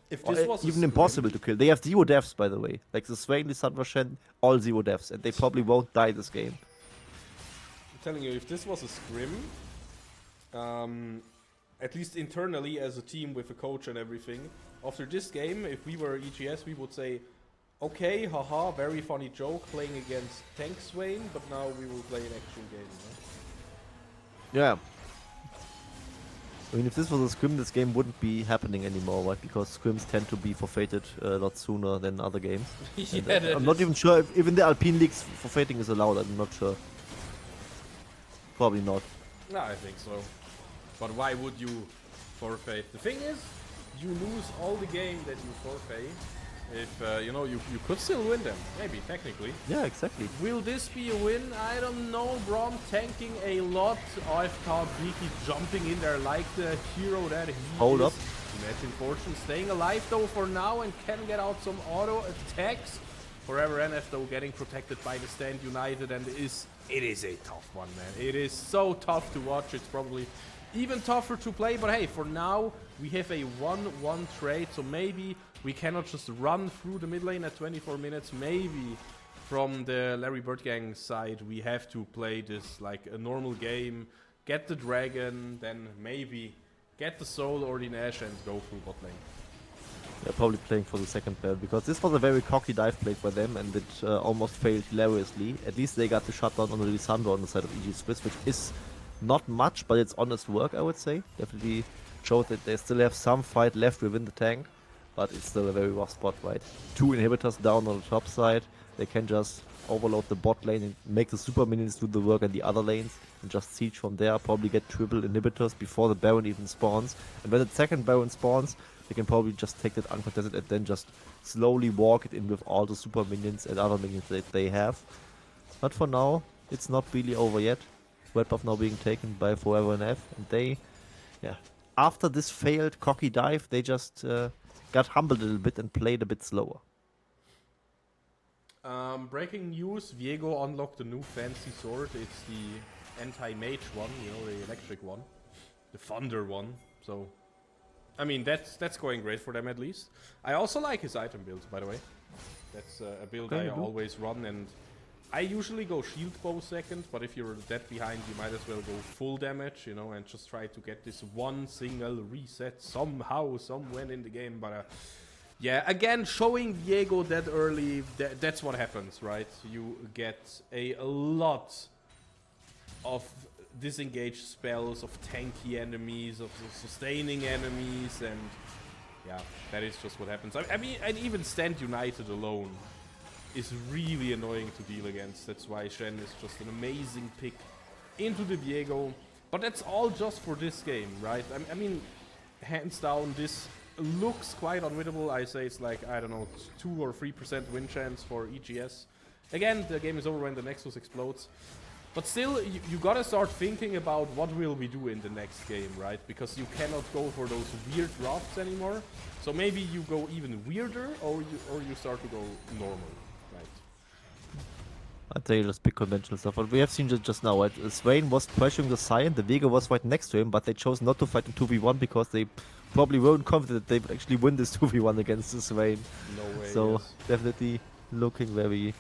If this was even impossible to kill. They have 0 deaths, by the way. Like the Swain, Lissandra, Shen, all 0 deaths, and they probably won't die this game. I'm telling you, if this was a scrim, at least internally as a team with a coach and everything, after this game, if we were EGS, we would say, okay, haha, very funny joke playing against Tank Swain, but now we will play an actual game. You know? Yeah. I mean, if this was a scrim, this game wouldn't be happening anymore, right? Because scrims tend to be forfeited a lot sooner than other games. Yeah, I'm not even sure if even the Alpine leagues forfeiting is allowed. I'm not sure. Probably not. No, I think so. But why would you forfeit? The thing is, you lose all the game that you forfeit. If, you know, you could still win them. Maybe, technically. Yeah, exactly. Will this be a win? I don't know. Braum tanking a lot. AFK Beaky jumping in there like the hero that he Hold is. up. Imagine Fortune staying alive though for now and can get out some auto attacks. Forever NF though getting protected by the Stand United, and it is a tough one, man. It is so tough to watch. It's probably even tougher to play, but hey, for now we have a 1-1 trade, so maybe we cannot just run through the mid lane at 24 minutes. Maybe from the Larry Bird gang side we have to play this like a normal game, get the dragon, then maybe get the soul or the Nash and go through bot lane. They're probably playing for the second pair because this was a very cocky dive play for them and it almost failed hilariously. At least they got the shutdown on the Lissandra on the side of EGSwiss, which is not much, but it's honest work, I would say. Definitely showed that they still have some fight left within the tank, but it's still a very rough spot, right? 2 inhibitors down on the top side. They can just overload the bot lane and make the super minions do the work in the other lanes and just siege from there, probably get triple inhibitors before the Baron even spawns. And when the second Baron spawns, they can probably just take that uncontested and then just slowly walk it in with all the super minions and other minions that they have. But for now, it's not really over yet. Red buff now being taken by Forever NF, and they, after this failed cocky dive, they just got humbled a little bit and played a bit slower. Breaking news, Viego unlocked a new fancy sword. It's the anti-mage one, you know, the electric one. The thunder one. So, I mean, that's going great for them at least. I also like his item builds, by the way. That's a build I always run, and I usually go shield bow second, but if you're that behind, you might as well go full damage, you know, and just try to get this one single reset somehow, somewhere in the game. But yeah, again, showing Viego that early, that's what happens, right? You get a lot of disengaged spells, of tanky enemies, of sustaining enemies, and yeah, that is just what happens. I mean, and even Stand United alone is really annoying to deal against. That's why Shen is just an amazing pick into the Viego. But that's all just for this game, right? I mean, hands down, this looks quite unwinnable. I say it's like, I don't know, 2 or 3% win chance for EGS. Again, the game is over when the Nexus explodes. But still, you gotta start thinking about what will we do in the next game, right? Because you cannot go for those weird drafts anymore. So maybe you go even weirder, or you start to go normal, right? I'd say just big conventional stuff. But we have seen just now, right? Swain was pressuring the Cyan, the Vega was right next to him, but they chose not to fight in 2v1 because they probably weren't confident they would actually win this 2v1 against the Swain. No way. So yes. definitely looking very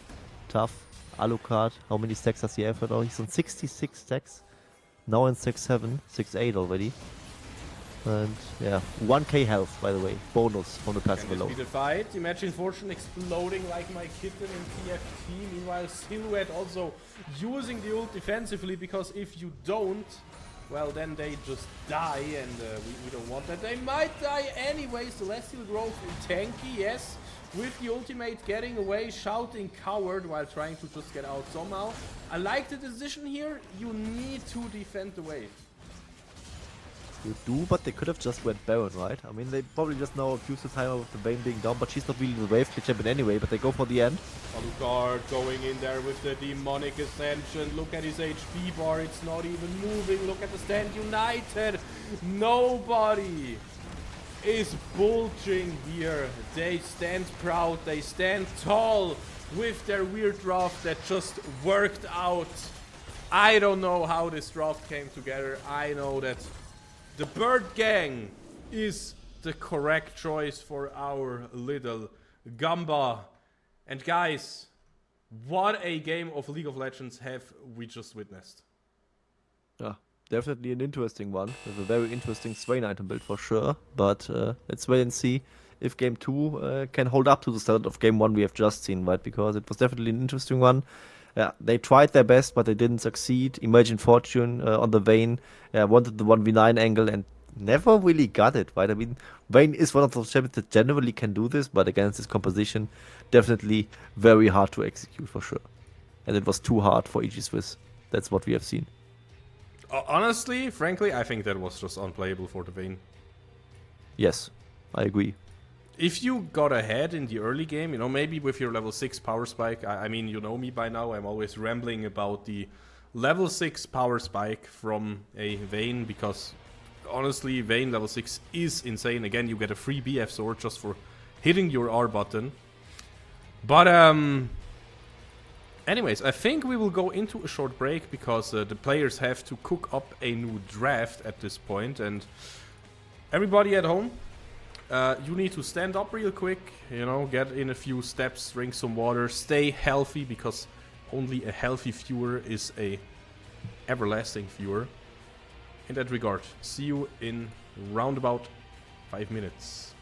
tough. Alucard, how many stacks does he have right now? He's on 66 stacks. Now in 6-7, 6-8 already. And yeah, 1k health, by the way. Bonus from the passive Can this alone. be the fight? Imagine Fortune exploding like my kitten in TFT. Meanwhile, Silhouette also using the ult defensively, because if you don't, well, then they just die, and we don't want that. They might die anyway. Celestial Growth tanky, yes. With the ultimate getting away, shouting coward while trying to just get out somehow. I like the decision here. You need to defend the wave. You do, but they could have just went Baron, right? I mean, they probably just now abused the timer with the Vayne being down, but she's not really the wave champion anyway, but they go for the end. Alucard going in there with the demonic ascension. Look at his HP bar, it's not even moving. Look at the Stand United. Nobody is bulging here. They stand proud, they stand tall with their weird draft that just worked out. I don't know how this draft came together. I know that the Bird Gang is the correct choice for our little Gamba. And guys, what a game of League of Legends have we just witnessed. Yeah, definitely an interesting one, with a very interesting Swain item build for sure. But let's wait and see if game 2 can hold up to the standard of game 1 we have just seen, right? Because it was definitely an interesting one. Yeah, they tried their best, but they didn't succeed. Imagine Fortune on the Vayne wanted the 1v9 angle and never really got it, right? I mean, Vayne is one of those champions that generally can do this, but against this composition, definitely very hard to execute for sure. And it was too hard for EGSwiss. That's what we have seen. Honestly, frankly, I think that was just unplayable for the Vayne. Yes, I agree. If you got ahead in the early game, you know, maybe with your level 6 power spike, I mean, you know me by now, I'm always rambling about the level 6 power spike from a Vayne, because honestly, Vayne level 6 is insane. Again, you get a free BF sword just for hitting your R button. But, anyways, I think we will go into a short break, because the players have to cook up a new draft at this point, and everybody at home, you need to stand up real quick, you know, get in a few steps, drink some water, stay healthy, because only a healthy viewer is a everlasting viewer. In that regard, see you in roundabout 5 minutes.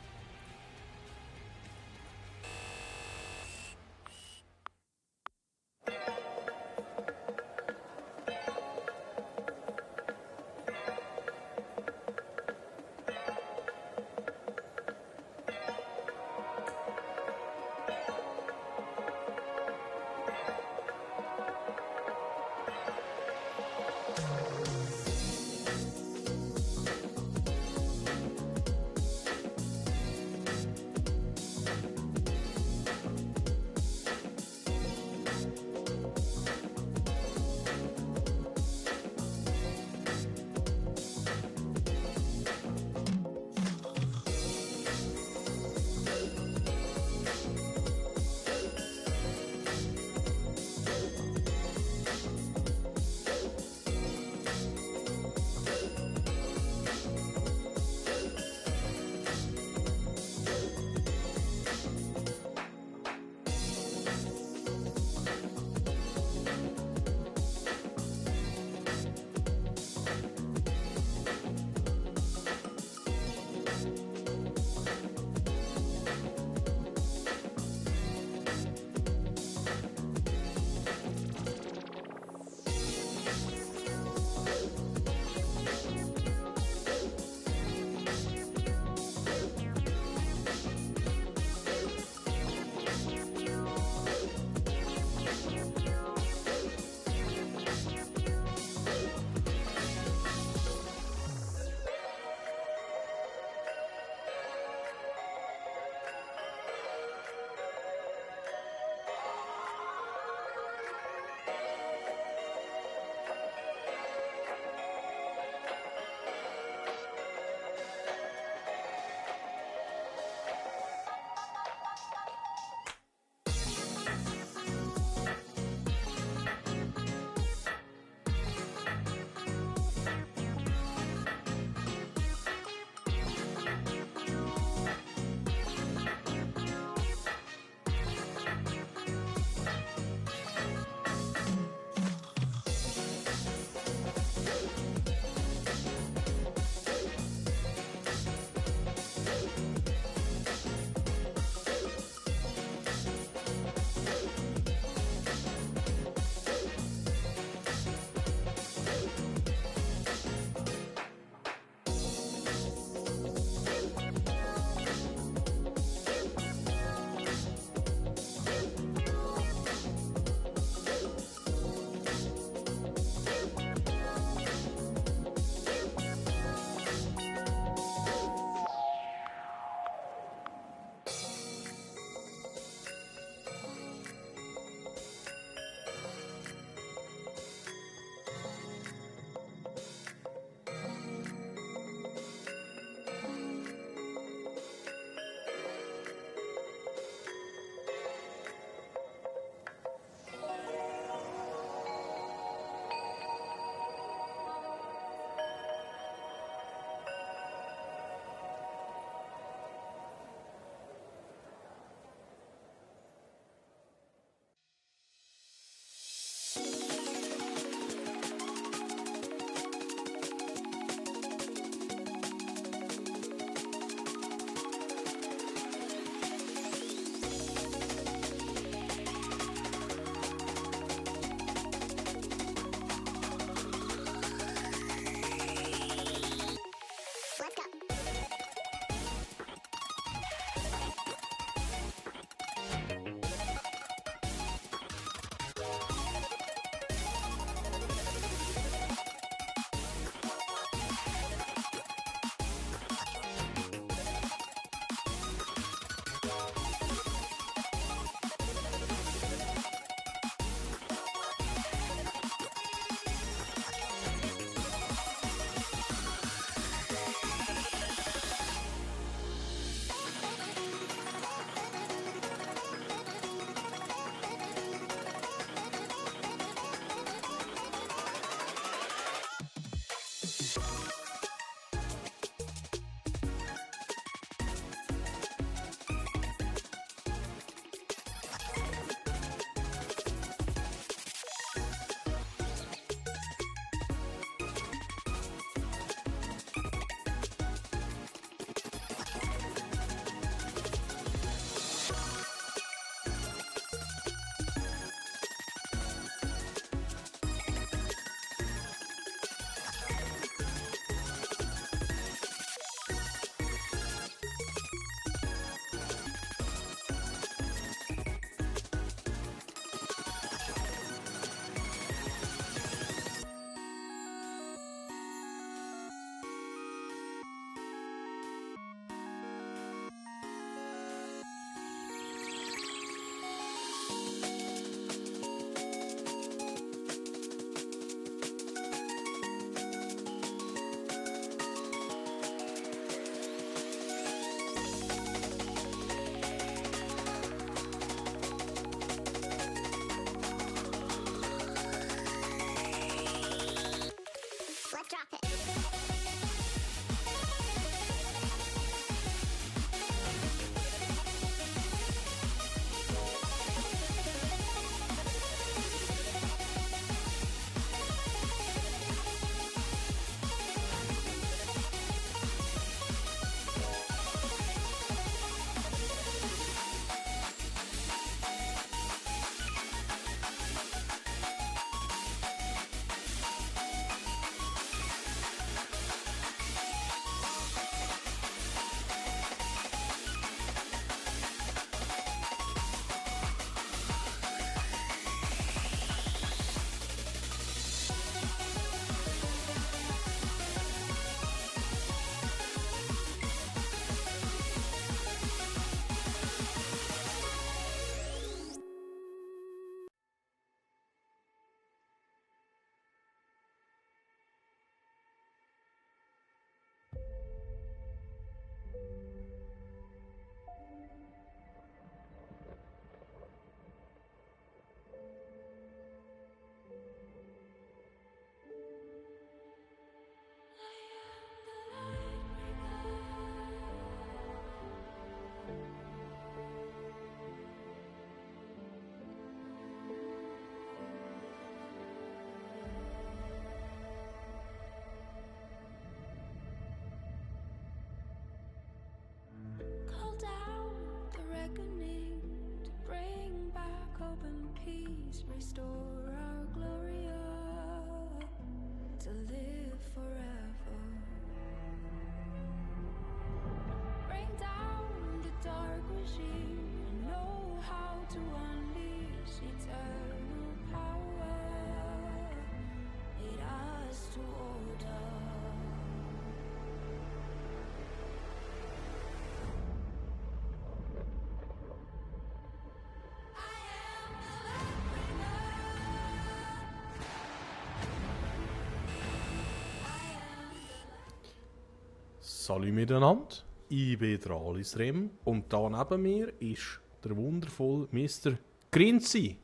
Salut miteinander, ich bin der Alisrem und da neben mir ist der wundervolle Mr. Grinzi.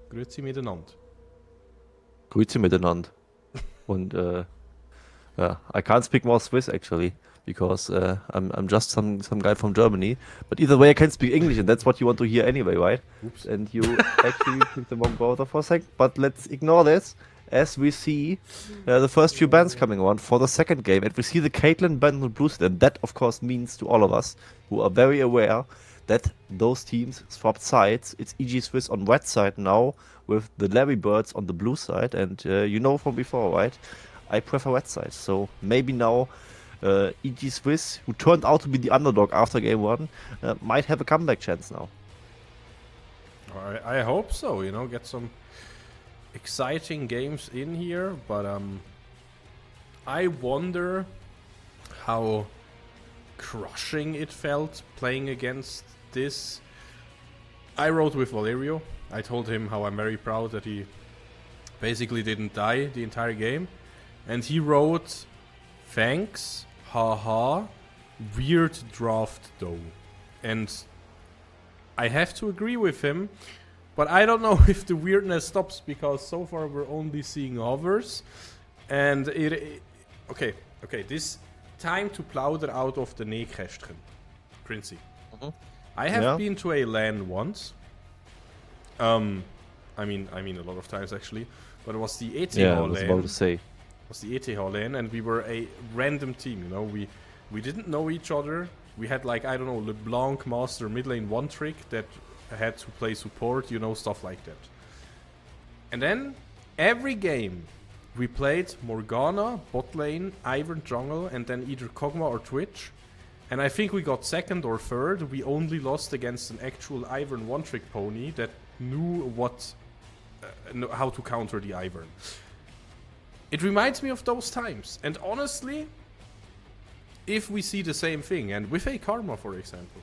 Grüezi miteinander. Grüezi miteinander. Und yeah, I can't speak more Swiss actually because I'm just some guy from Germany. But either way, I can speak English, and that's what you want to hear anyway, right? Oops. And you actually picked the wrong browser for a sec. But let's ignore this. As we see the first few bans coming on for the second game, and we see the Caitlyn ban on blue side, and that of course means to all of us who are very aware that those teams swapped sides. It's EGSwiss on red side now with the Larry Birds on the blue side, and you know from before, right? I prefer red side, so maybe now EGSwiss, who turned out to be the underdog after game 1, might have a comeback chance now. I hope so, get some exciting games in here, but I wonder how crushing it felt playing against this. I rode with Valerio. I told him how I'm very proud that he basically didn't die the entire game, and he wrote, "Thanks, haha, weird draft though," and I have to agree with him. But I don't know if the weirdness stops, because so far we're only seeing hovers. And okay, this time to plauder out of the Nähkästchen. Grinzi. I have been to a LAN once. I mean a lot of times actually. But it was the ETH I was about to say. It was the ETH LAN, and we were a random team, We didn't know each other. We had LeBlanc Master mid lane one trick that had to play support, stuff like that. And then every game we played Morgana, bot lane, Ivern jungle, and then either Kog'Maw or Twitch. And I think we got second or third. We only lost against an actual Ivern one-trick pony that knew how to counter the Ivern. It reminds me of those times. And honestly, if we see the same thing, and with a Karma, for example,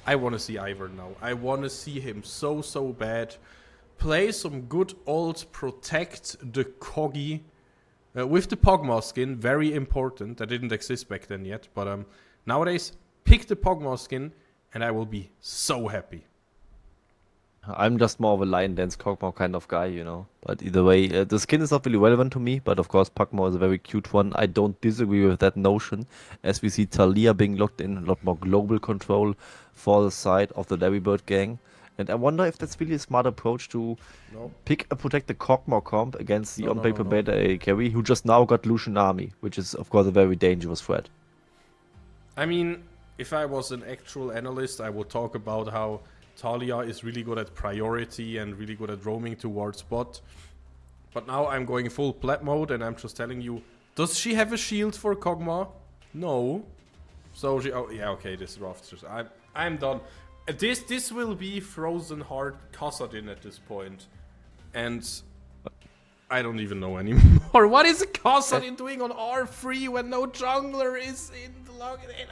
I want to see Ivern now. I want to see him so bad. Play some good old protect the Coggy with the Pogmaw skin. Very important. That didn't exist back then yet. But nowadays, pick the Pogmaw skin and I will be so happy. I'm just more of a Lion Dance Kog'Maw kind of guy, But either way, the skin is not really relevant to me. But of course, Pogmaw is a very cute one. I don't disagree with that notion. As we see Talia being locked in, a lot more global control for the side of the Larry Bird gang. And I wonder if that's really a smart approach to protect the Kog'Maw comp against the on-paper beta AD carry, who just now got Lucian Army, which is of course a very dangerous threat. I mean, if I was an actual analyst, I would talk about how Talia is really good at priority and really good at roaming towards bot. But now I'm going full plat mode and I'm just telling you, does she have a shield for Kog'Maw? No. So she, this draft just, I'm done. This will be Frozen Heart Kassadin at this point. And I don't even know anymore. What is Kassadin doing on R3 when no jungler is in the login?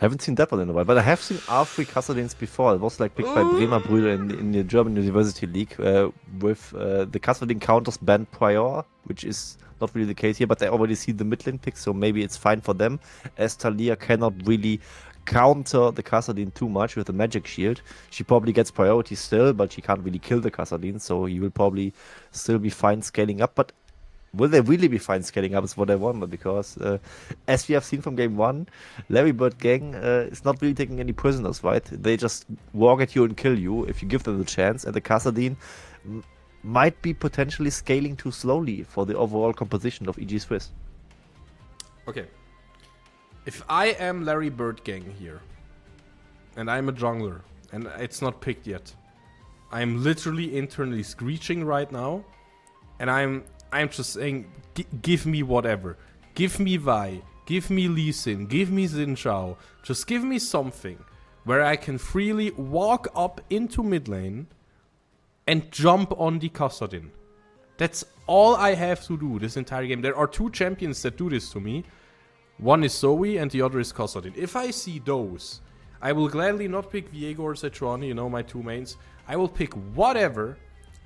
Haven't seen that one in a while, but I have seen R3 Kassadins before. It was picked by Bremer Brüder in the German University League with the Kassadin counters banned prior, which is not really the case here, but I already see the mid lane pick, so maybe it's fine for them, as Talia cannot really counter the Kassadin too much with the magic shield. She probably gets priority still, but she can't really kill the Kassadin, so he will probably still be fine scaling up. But will they really be fine scaling up is what I wonder, because as we have seen from game 1, Larry Bird gang is not really taking any prisoners, right? They just walk at you and kill you if you give them the chance, and the Kassadin might be potentially scaling too slowly for the overall composition of EGSwiss. Okay. If I am Larry Bird gang here, and I'm a jungler, and it's not picked yet, I'm literally internally screeching right now, and I'm just saying, give me whatever. Give me Vi, give me Lee Sin, give me Xin Zhao. Just give me something where I can freely walk up into mid lane and jump on the Kassadin. That's all I have to do this entire game. There are two champions that do this to me. One is Zoe and the other is Kassadin. If I see those, I will gladly not pick Viego or Sechuani, my two mains. I will pick whatever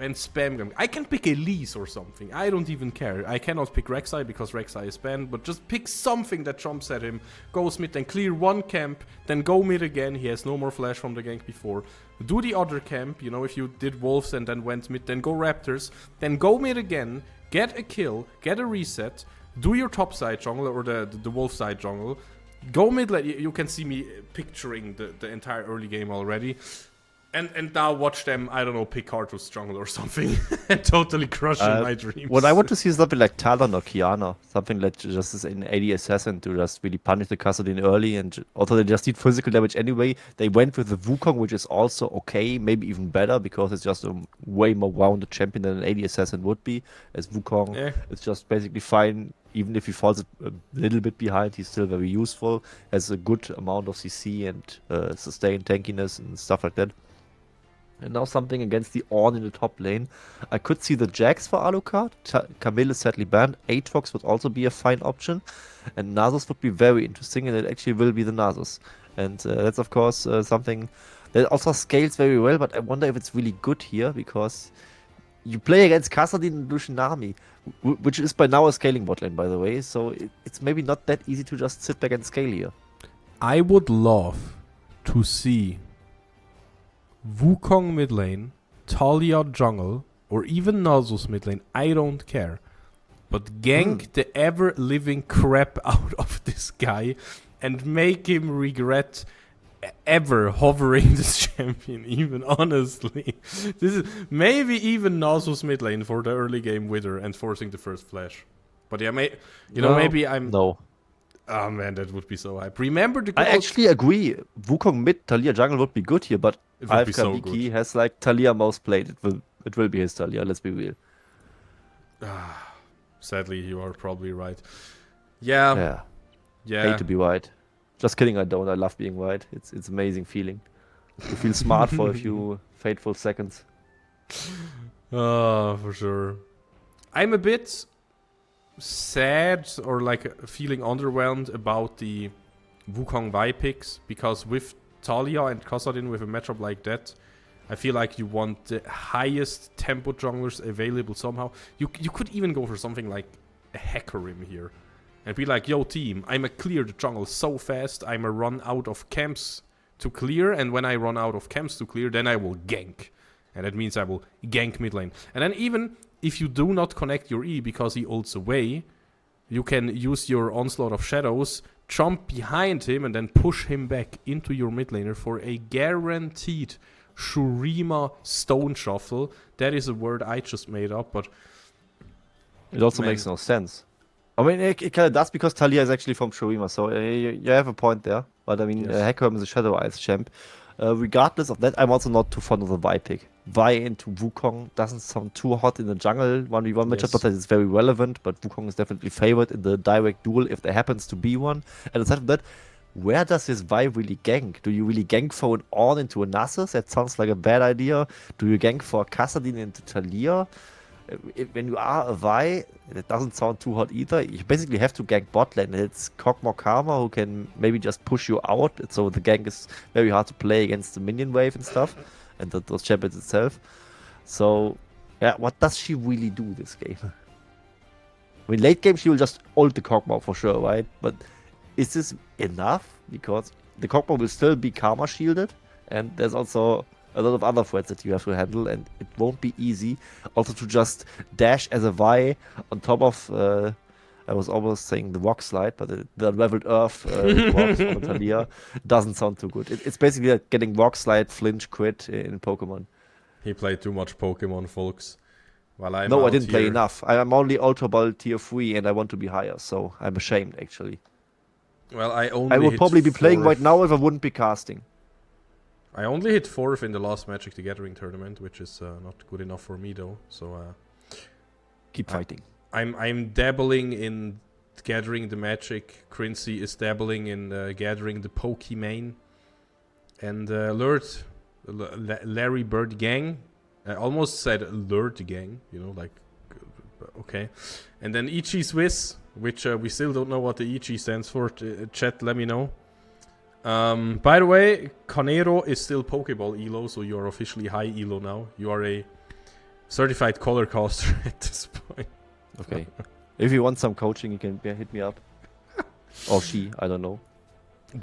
and spam them. I can pick Elise or something. I don't even care. I cannot pick Rek'Sai because Rek'Sai is banned, but just pick something that jumps at him, goes mid, then clear one camp, then go mid again. He has no more flash from the gank before. Do the other camp, you know, if you did Wolves and then went mid, then go Raptors, then go mid again, get a kill, get a reset, do your top side jungle or the Wolf side jungle, go mid lane. You can see me picturing the entire early game already. And now watch them, I don't know, pick Karthus jungle or something and totally crushing my dreams. What I want to see is something like Talon or Kiana. Something like just as an AD assassin to just really punish the Kassadin early. And also they just need physical damage anyway. They went with the Wukong, which is also okay, maybe even better, because it's just a way more rounded champion than an AD assassin would be. As Wukong, it's just basically fine. Even if he falls a little bit behind, he's still very useful. Has a good amount of CC and sustained tankiness and stuff like that. And now something against the Ornn in the top lane. I could see the Jax for Alucard. Camille is sadly banned. Aatrox would also be a fine option. And Nasus would be very interesting, and it actually will be the Nasus. And that's of course something that also scales very well, but I wonder if it's really good here, because you play against Kassadin and Lushinami, which is by now a scaling bot lane, by the way, so it's maybe not that easy to just sit back and scale here. I would love to see Wukong mid lane, Talia jungle, or even Nasus mid lane, I don't care. But gank the ever-living crap out of this guy and make him regret ever hovering this champion, even, honestly. This is maybe even Nasus mid lane for the early game wither and forcing the first flash. But yeah, maybe I'm... No. Oh man, that would be so hype. Remember the... I actually agree. Wukong mid, Talia jungle would be good here, but AFK so Wiki has like Talia most played. It will be his Talia, let's be real. Sadly, you are probably right. Yeah. Hate to be right. Just kidding, I don't. I love being right. It's amazing feeling. You feel smart for a few fateful seconds. For sure. I'm a bit sad or like feeling underwhelmed about the Wukong Vi picks, because with Talia and Kassadin with a matchup like that, I feel like you want the highest tempo junglers available somehow. You could even go for something like a Hecarim here and be like, yo team, I'ma clear the jungle so fast, I'ma run out of camps to clear, and when I run out of camps to clear, then I will gank. And that means I will gank mid lane. And then even if you do not connect your E because he ults away, you can use your Onslaught of Shadows, jump behind him, and then push him back into your mid laner for a guaranteed Shurima Stone Shuffle. That is a word I just made up, but... It also makes no sense. I mean, it kind of does, because Talia is actually from Shurima, so you have a point there. But I mean, Hecarim is a Shadow Ice champ. Regardless of that, I'm also not too fond of the Vi pick. Vi into Wukong doesn't sound too hot in the jungle 1v1 matchup, but that is very relevant. But Wukong is definitely favored in the direct duel if there happens to be one. And aside from that, where does this Vi really gank? Do you really gank for an Ornn into a Nasus? That sounds like a bad idea. Do you gank for Kassadin into Talia? When you are a Vi, that doesn't sound too hot either. You basically have to gank bot lane. It's Kog'Maw Karma who can maybe just push you out. So the gank is very hard to play against the minion wave and stuff, and those champions itself. So, yeah, what does she really do this game? I mean, late game she will just ult the Kog'Maw for sure, right? But is this enough? Because the Kog'Maw will still be Karma shielded, and there's also a lot of other threats that you have to handle, and it won't be easy. Also, to just dash as a Vi on top of, I was almost saying the rock slide, but the Unraveled Earth rocks on Talia doesn't sound too good. It's basically like getting rock slide, flinch, crit in Pokemon. He played too much Pokemon, folks. While I didn't play enough. I'm only Ultra Ball tier 3, and I want to be higher, so I'm ashamed, actually. Well, I would probably be playing right now if I wouldn't be casting. I only hit 4th in the last Magic the Gathering tournament, which is not good enough for me though. So keep fighting. I'm dabbling in gathering the Magic. Quincy is dabbling in gathering the Pokemon. And Larry Bird Gang. I almost said Alert Gang, you know, like okay. And then EGSwiss, which we still don't know what the EG stands for. Chat, let me know. By the way, Conero is still Pokeball Elo, so you are officially high Elo now. You are a certified color caster at this point. Okay. If you want some coaching, you can hit me up. Or she, I don't know.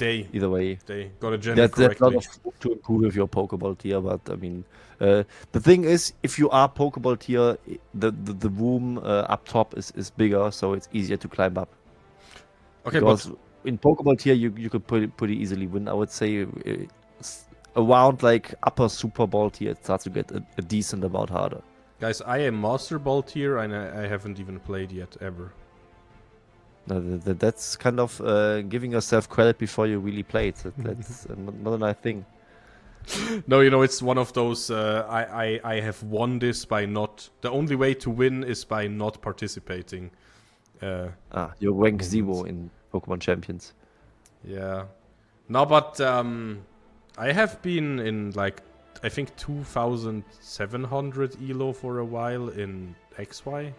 Either way. They got a gender There's a lot correctly. of room to improve with your Pokeball tier, but I mean, the thing is, if you are Pokeball tier, the room up top is bigger, so it's easier to climb up. Okay, Because in Pokeball tier, you could pretty easily win. I would say around like upper Super Ball tier, it starts to get a decent amount harder. guys, I am Master Ball tier and I haven't even played yet, ever. That's kind of giving yourself credit before you really played. That's not a nice thing. No, you know, it's one of those, I have won this by not... The only way to win is by not participating. You're rank 0 in Pokemon Champions. Yeah. No, but I have been in, like, I think 2,700 ELO for a while in XY.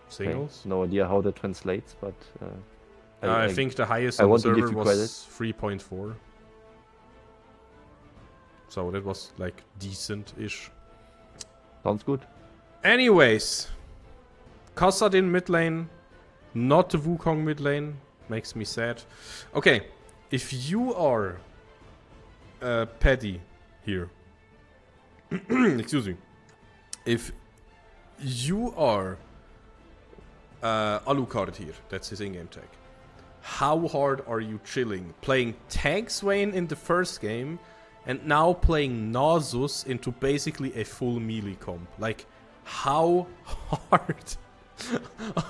Singles. Okay. No idea how that translates, but I think the highest I on the want to give server you was 3.4. So that was like decent-ish. Sounds good. Anyways, Kassadin mid lane, not the Wukong mid lane. Makes me sad. Okay, if you are Paddy here, excuse me, if you are Alucard here, that's his in-game tag, how hard are you chilling playing Tank Swain in the first game and now playing Nasus into basically a full melee comp? Like, how hard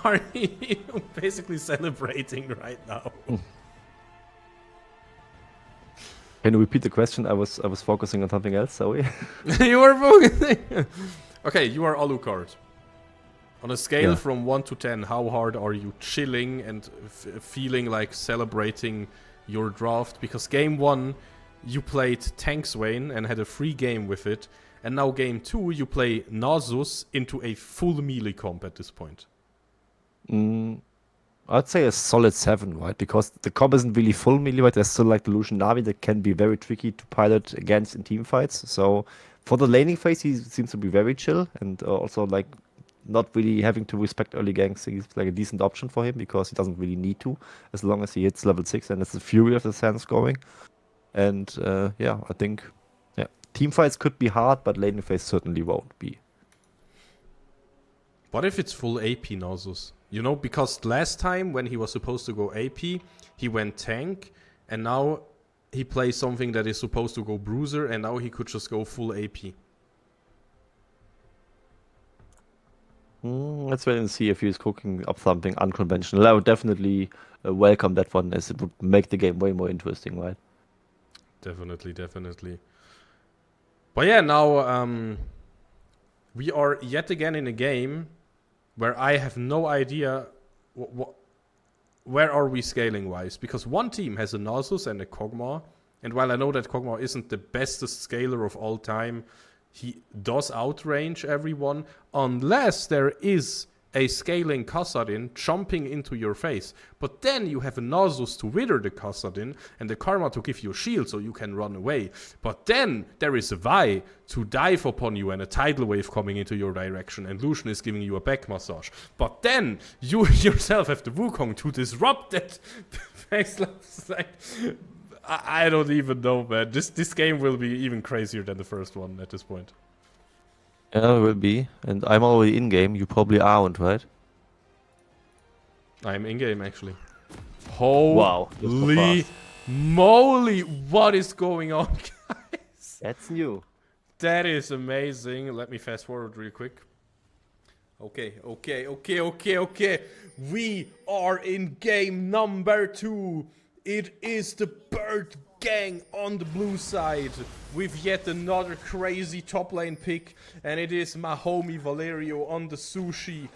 are you basically celebrating right now? Can you repeat the question? I was focusing on something else, sorry. You were focusing. Okay, you are Alucard. On a scale Yeah. from 1 to 10, how hard are you chilling and feeling like celebrating your draft? Because game 1, you played Tank Swain and had a free game with it. And now game 2, you play Nasus into a full melee comp at this point. I'd say a solid 7, right? Because the comp isn't really full melee, right? There's still like the Lucian Navi that can be very tricky to pilot against in team fights. So for the laning phase, he seems to be very chill and also like not really having to respect early ganks. He's like a decent option for him because he doesn't really need to, as long as he hits level 6 and it's the fury of the sands going. And yeah, I think team fights could be hard, but laning phase certainly won't be. What if it's full AP Nasus? You know, because last time when he was supposed to go AP, he went tank, and now he plays something that is supposed to go bruiser, and now he could just go full AP. Let's wait and see if he's cooking up something unconventional. I would definitely welcome that one, as it would make the game way more interesting, right? Definitely, definitely. But yeah, now we are yet again in a game where I have no idea where are we scaling wise, because one team has a Nasus and a Kog'Maw, and while I know that Kog'Maw isn't the bestest scaler of all time, he does outrange everyone unless there is a scaling Kassadin jumping into your face. But then you have a Nasus to wither the Kassadin and the Karma to give you a shield so you can run away. But then there is a Vi to dive upon you and a tidal wave coming into your direction, and Lucian is giving you a back massage. But then you yourself have the Wukong to disrupt that face. Like, I don't even know, man. This game will be even crazier than the first one at this point. Yeah, it will be. And I'm already in game. You probably aren't, right? I'm in game actually. Wow, Holy moly! What is going on, guys? That's new. That is amazing. Let me fast forward real quick. Okay. We are in game number 2. It is the Bird Gang on the blue side with yet another crazy top lane pick, and it is my homie Valerio on the sushi.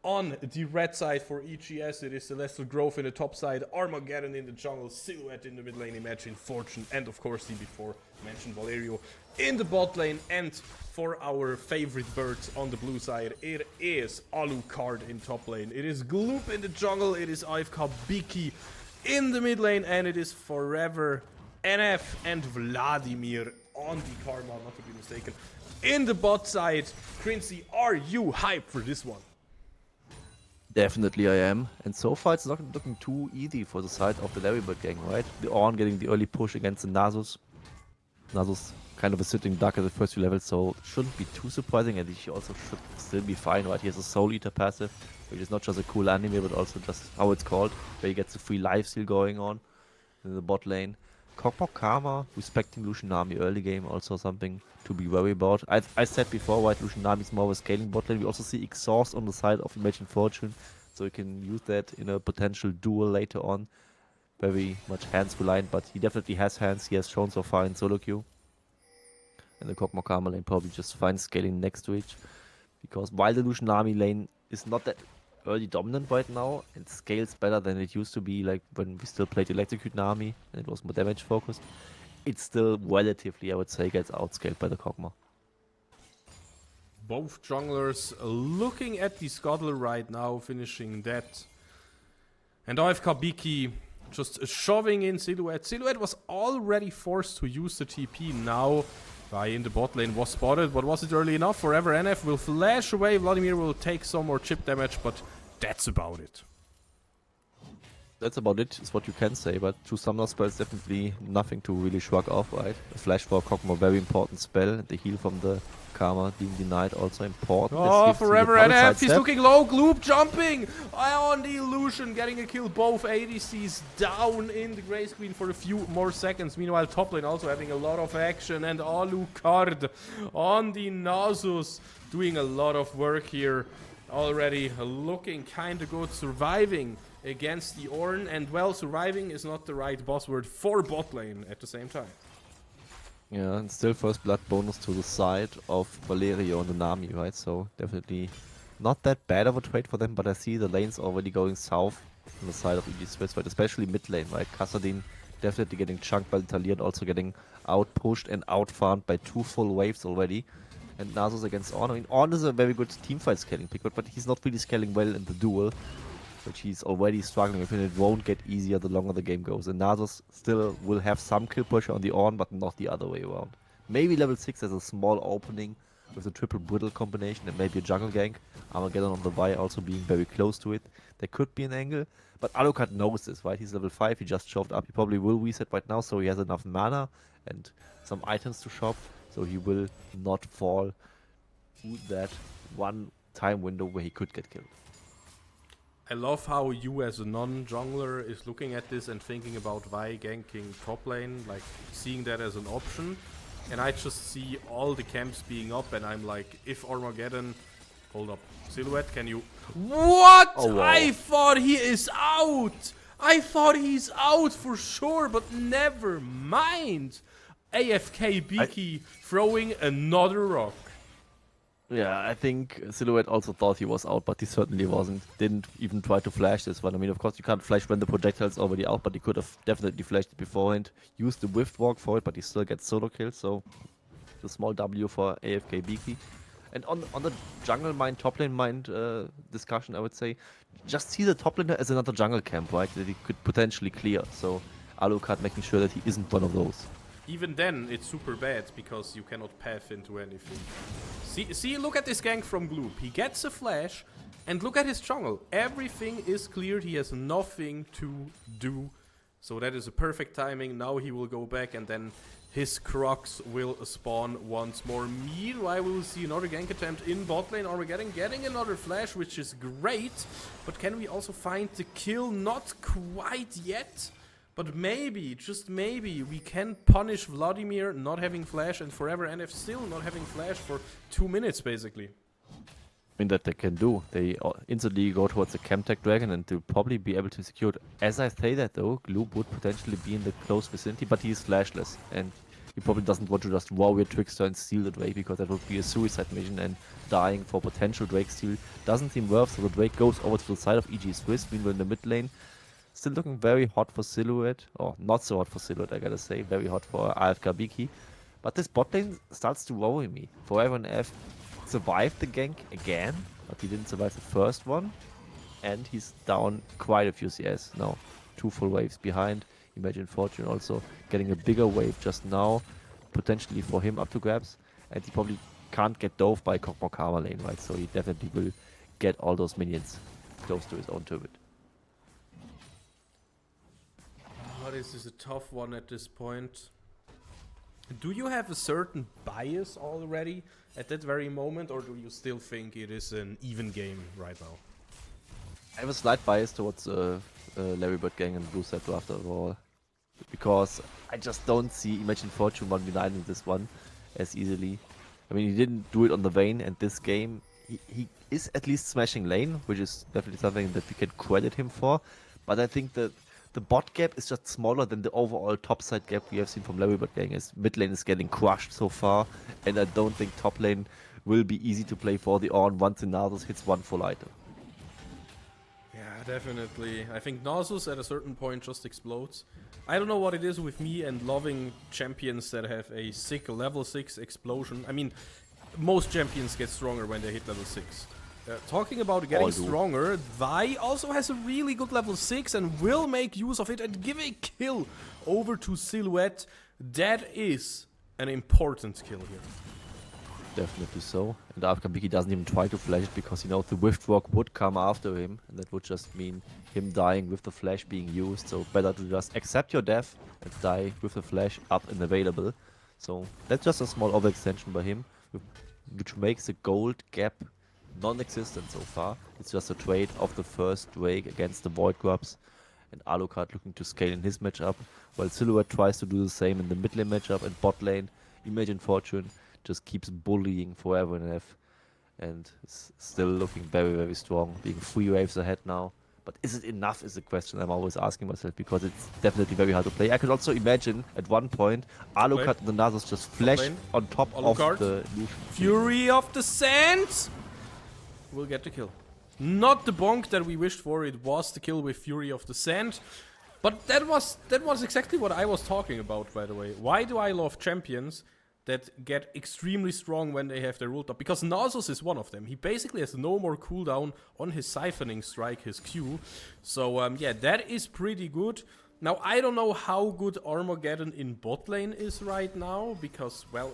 On the red side for EGS, it is Celestial Growth in the top side, Armageddon in the jungle, Silhouette in the mid lane, Imagine Fortune, and of course the before mentioned Valerio in the bot lane. And for our favorite birds on the blue side, it is Alucard in top lane, it is Gloop in the jungle, it is AFK Biki in the mid lane, and it is forever NF and Vladimir on the Karma, not to be mistaken, in the bot side. Quincy, are you hyped for this one? Definitely I am. And so far it's not looking too easy for the side of the Larrybird gang, right? The Ornn getting the early push against the Nasus. Nasus kind of a sitting duck at the first few levels, so it shouldn't be too surprising, and he also should still be fine, right? He has a Soul Eater passive, which is not just a cool anime, but also just how it's called, where he gets a free lifesteal going on in the bot lane. Kokmok Karma, respecting Lucianami early game, also something to be worried about. I said before, right, Lucianami is more of a scaling bot lane. We also see Exhaust on the side of Imagine Fortune, so you can use that in a potential duel later on. Very much hands reliant, but he definitely has hands. He has shown so far in solo queue. And the Kokmok Karma lane probably just fine scaling next to it. Because while the Lucianami lane is not that early dominant right now, it scales better than it used to be, like when we still played Electrocute Nami and it was more damage focused. It still relatively, I would say, gets outscaled by the Kokma. Both junglers looking at the Scuttle right now, finishing that. And AFK Biki just shoving in Silhouette. Silhouette was already forced to use the TP now. Guy in the bot lane was spotted, but was it early enough? Forever NF will flash away. Vladimir will take some more chip damage, but that's about it. That's about it, is what you can say, but two summoner spells definitely nothing to really shrug off, right? A flash for a Kokma, very important spell, and the heal from the Karma being denied, also important. Oh, Forever NF, he's looking low, Gloop jumping on the illusion, getting a kill, both ADCs down in the Grey Screen for a few more seconds. Meanwhile, top lane also having a lot of action, and Alucard on the Nasus doing a lot of work here. Already looking kinda good, surviving against the Ornn, and well, surviving is not the right buzzword for bot lane at the same time. Yeah, and still first blood bonus to the side of Valerio and the Nami, right? So definitely not that bad of a trade for them, but I see the lanes already going south on the side of EGSwiss, right? Especially mid lane, right? Kassadin definitely getting chunked by the Talia and also getting out-pushed and out-farmed by 2 full waves already. And Nasus against Ornn. I mean, Ornn is a very good teamfight scaling pick, but he's not really scaling well in the duel, which he's already struggling with, and it won't get easier the longer the game goes. And Nasus still will have some kill pressure on the Ornn, but not the other way around. Maybe level 6 has a small opening with a triple brittle combination and maybe a jungle gank. Armageddon on the Vi also being very close to it. There could be an angle, but Alucard knows this, right? He's level 5, he just shoved up. He probably will reset right now, so he has enough mana and some items to shop, so he will not fall to that one time window where he could get killed. I love how you as a non-jungler is looking at this and thinking about Vi ganking top lane, like seeing that as an option. And I just see all the camps being up and I'm like, if Armageddon... Hold up. Silhouette, can you... What? Oh, wow. I thought he is out! I thought he's out for sure, but never mind. AFK Biki throwing another rock. Yeah, I think Silhouette also thought he was out, but he certainly wasn't. Didn't even try to flash this one. I mean, of course, you can't flash when the projectile's already out, but he could have definitely flashed it beforehand. Used the Whiff Walk for it, but he still gets solo kills, so the small W for AFK Biki. And on the jungle mind, top lane mind discussion, I would say, just see the top laner as another jungle camp, right? That he could potentially clear. So Alucard making sure that he isn't one of those. Even then, it's super bad, because you cannot path into anything. See, look at this gank from Gloop. He gets a flash, and look at his jungle. Everything is cleared, he has nothing to do. So that is a perfect timing. Now he will go back, and then his Crocs will spawn once more. Meanwhile, we will see another gank attempt in bot lane. Armageddon getting another flash, which is great. But can we also find the kill? Not quite yet. But maybe, just maybe, we can punish Vladimir not having flash and Forever NF still not having flash for 2 minutes, basically. I mean, that they can do. They instantly go towards the Chemtech Dragon and they'll probably be able to secure it. As I say that though, Gloop would potentially be in the close vicinity, but he's flashless. And he probably doesn't want to just Warrior Trickster and steal the Drake, because that would be a suicide mission, and dying for potential Drake steal doesn't seem worth, so the Drake goes over to the side of EGSwiss. Meanwhile, in the mid lane, still looking very hot for Silhouette, or not so hot for Silhouette, I gotta say. Very hot for AFK Biki. But this bot lane starts to worry me. Forever NF survived the gank again, but he didn't survive the first one. And he's down quite a few CS now. 2 full waves behind. Imagine Fortune also getting a bigger wave just now, potentially for him up to grabs. And he probably can't get dove by Kog'Maw Karma lane, right? So he definitely will get all those minions close to his own turret. Oh, this is a tough one at this point. Do you have a certain bias already at that very moment, or do you still think it is an even game right now? I have a slight bias towards Larry Bird gang and Blue Set after all, because I just don't see Imagine Fortune 1v9 in this one as easily. I mean, he didn't do it on the Vayne, and this game he is at least smashing lane, which is definitely something that we can credit him for. But I think that the bot gap is just smaller than the overall top side gap we have seen from Larry Bird gang, as mid lane is getting crushed so far, and I don't think top lane will be easy to play for the Ornn once Nasus hits one full item. Yeah, definitely. I think Nasus at a certain point just explodes. I don't know what it is with me and loving champions that have a sick level 6 explosion. I mean, most champions get stronger when they hit level 6. Talking about getting stronger, Vi also has a really good level 6 and will make use of it and give a kill over to Silhouette. That is an important kill here. Definitely so. And Afkabiki doesn't even try to flash it because he knows the Wiftwalk would come after him, and that would just mean him dying with the flash being used. So better to just accept your death and die with the flash up and available. So that's just a small overextension by him, which makes the gold gap non-existent so far. It's just a trade of the first Drake against the Void Grubs, and Alucard looking to scale in his matchup, while Silhouette tries to do the same in the mid lane matchup, and bot lane Imagine Fortune just keeps bullying forever and ever, and is still looking very, very strong, being 3 waves ahead now. But is it enough is the question I'm always asking myself, because it's definitely very hard to play. I could also imagine at one point Alucard and the Nasus just flash on top Alucard. Of the Lucian. Fury of the Sands will get the kill. Not the bonk that we wished for, it was the kill with Fury of the Sand. But that was exactly what I was talking about, by the way. Why do I love champions that get extremely strong when they have their ult up? Because Nasus is one of them. He basically has no more cooldown on his siphoning strike, his Q. So yeah, that is pretty good. Now, I don't know how good Armageddon in bot lane is right now, because, well,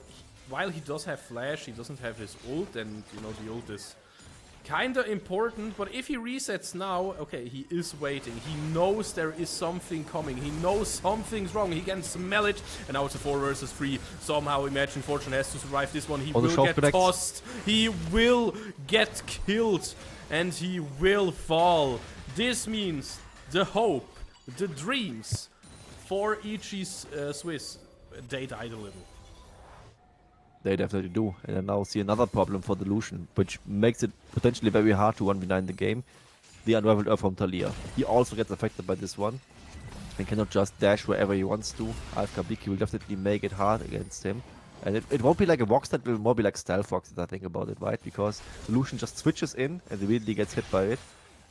while he does have flash, he doesn't have his ult, and, you know, the ult is kinda important. But if he resets now, okay, he is waiting. He knows there is something coming. He knows something's wrong. He can smell it. And now it's a 4 versus 3. Somehow Imagine Fortune has to survive this one. He will get tossed. He will get killed. And he will fall. This means the hope, the dreams for EGSwiss, they died a little. They definitely do. And I now see another problem for the Lucian, which makes it potentially very hard to 1v9 the game. The Unraveled Earth from Talia. He also gets affected by this one and cannot just dash wherever he wants to. Afkabiki will definitely make it hard against him. And it won't be like a Vox, that will more be like Stealth Vox, if I think about it, right? Because the Lucian just switches in and immediately gets hit by it.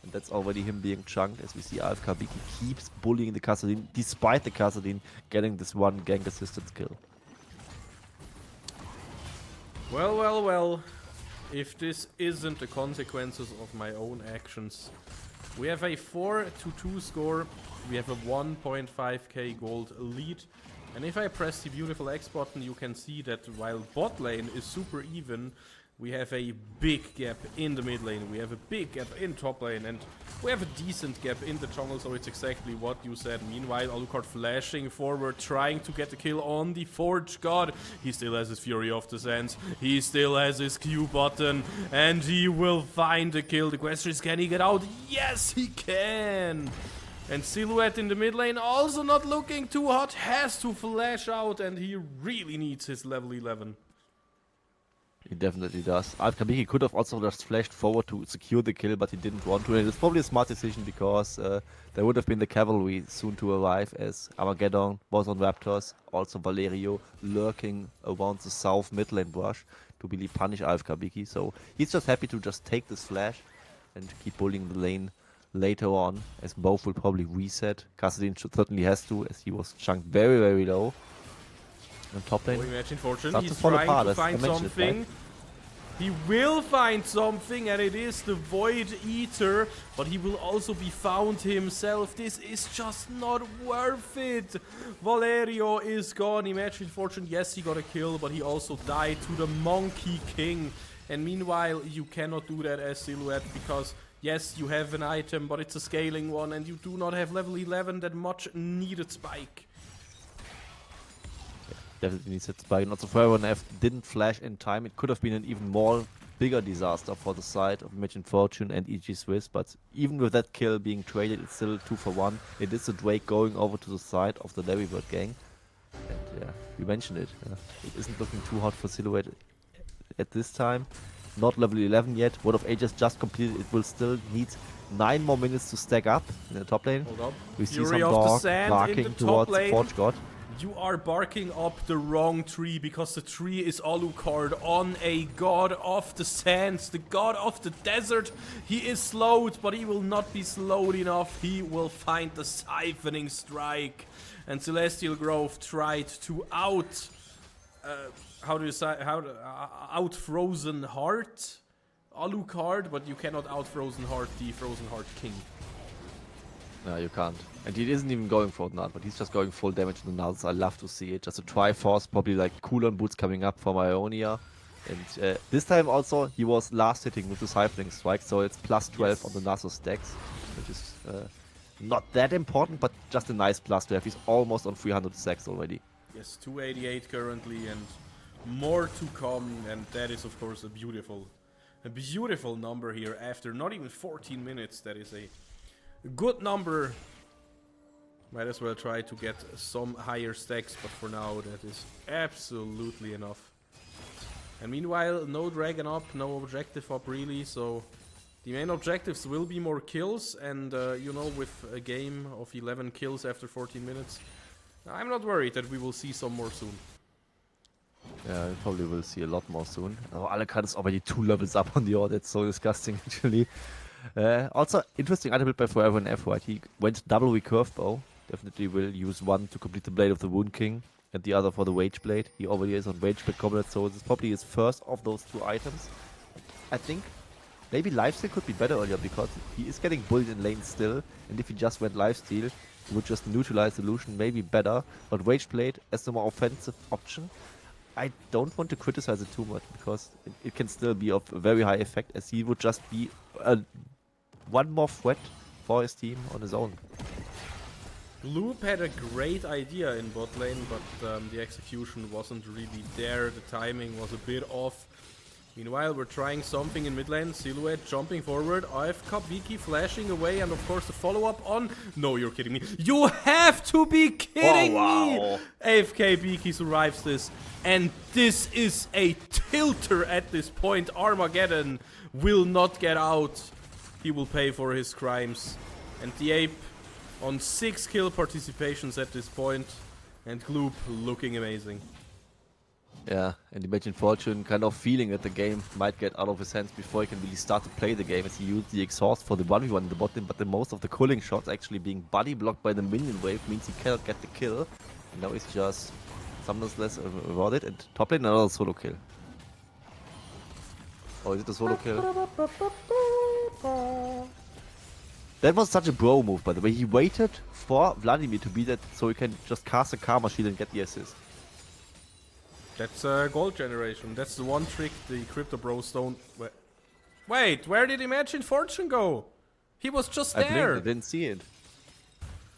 And that's already him being chunked, as we see Afkabiki keeps bullying the Kassadin, despite the Kassadin getting this one gank assistance kill. Well, well, well. If this isn't the consequences of my own actions. We have a 4-2 score. We have a 1.5k gold lead. And if I press the beautiful X button, you can see that while bot lane is super even, we have a big gap in the mid lane, we have a big gap in top lane, and we have a decent gap in the jungle, so it's exactly what you said. Meanwhile, Alucard flashing forward, trying to get the kill on the Forge God. He still has his Fury of the Sands, he still has his Q button, and he will find the kill. The question is, can he get out? Yes, he can! And Silhouette in the mid lane, also not looking too hot, has to flash out, and he really needs his level 11. He definitely does. Afkabiki could have also just flashed forward to secure the kill, but he didn't want to. And it's probably a smart decision, because there would have been the cavalry soon to arrive, as Armageddon was on Raptors. Also Valerio lurking around the south mid lane brush to really punish Afkabiki. So he's just happy to just take this flash and keep bullying the lane later on, as both will probably reset. Kassadin certainly has to, as he was chunked very, very low. On top lane. Imagine Fortune, Starts he's to fall trying apart, to find something. right? He will find something, and it is the Void Eater, but he will also be found himself. This is just not worth it. Valerio is gone. Imagine Fortune, yes, he got a kill, but he also died to the Monkey King. And meanwhile, you cannot do that as Silhouette because, yes, you have an item, but it's a scaling one, and you do not have level 11 that much needed spike. Definitely needs that spike. Not so far when F didn't flash in time. It could have been an even more bigger disaster for the side of Imagine Fortune and EGSwiss, but even with that kill being traded, it's still 2 for 1. It is a Drake going over to the side of the Larrybird gang. And yeah, we mentioned it. It isn't looking too hot for Silhouette at this time. Not level 11 yet. World of Ages just completed. It will still need 9 more minutes to stack up in the top lane. Hold up. We see Fury some of the dog Sand barking in the towards top lane. Forge God. You are barking up the wrong tree because the tree is Alucard on a god of the sands, the god of the desert. He is slowed, but he will not be slowed enough. He will find the siphoning strike. And Celestial Grove tried to out Frozen Heart Alucard, but you cannot out Frozen Heart the Frozen Heart King. No, you can't. And he isn't even going for the nut, but he's just going full damage to the nuts. I love to see it. Just a Triforce, probably like cooldown boots coming up from Ionia. And this time also, he was last hitting with the Siphoning Strike, so it's plus 12 on the Nasus stacks, which is not that important, but just a nice plus to have. He's almost on 300 stacks already. Yes, 288 currently, and more to come, and that is of course a beautiful number here after not even 14 minutes. That is a good number. Might as well try to get some higher stacks, but for now that is absolutely enough. And meanwhile, no dragon up, no objective up really, so the main objectives will be more kills, and you know, with a game of 11 kills after 14 minutes, I'm not worried that we will see some more soon. Yeah, we probably will see a lot more soon. Oh, Alucard is already 2 levels up on the order. It's so disgusting actually. Also, interesting item build by Forever and F, right? He went double recurve bow. Definitely will use one to complete the Blade of the Wound King and the other for the Wage Blade. He already is on Wage Blade combat, so this is probably his first of those 2 items. I think maybe Lifesteal could be better earlier because he is getting bullied in lane still, and if he just went Lifesteal, he would just neutralize the Illusion, maybe better. But Wage Blade as the more offensive option, I don't want to criticize it too much because it can still be of very high effect, as he would just be one more threat for his team on his own. Loop had a great idea in bot lane, but the execution wasn't really there. The timing was a bit off. Meanwhile, we're trying something in mid lane. Silhouette jumping forward. AFK Biki flashing away, and of course the follow-up on... No, you're kidding me. You have to be kidding me! AFK Biki survives this. And this is a tilter at this point. Armageddon will not get out. He will pay for his crimes. And the Ape on 6 kill participations at this point. And Gloop looking amazing. Yeah, and Imagine Fortune kind of feeling that the game might get out of his hands before he can really start to play the game, as he used the exhaust for the 1v1 in the bot lane, but the most of the cooling shots actually being body blocked by the minion wave means he cannot get the kill. And now he's just summoners less about it, and top lane another solo kill. Oh, is it a solo kill? That was such a bro move, by the way. He waited for Vladimir to be that so he can just cast a Karma Shield and get the assist. That's gold generation. That's the one trick the Crypto Bros don't... Wait, where did Imagine Fortune go? He was just there. I didn't see it.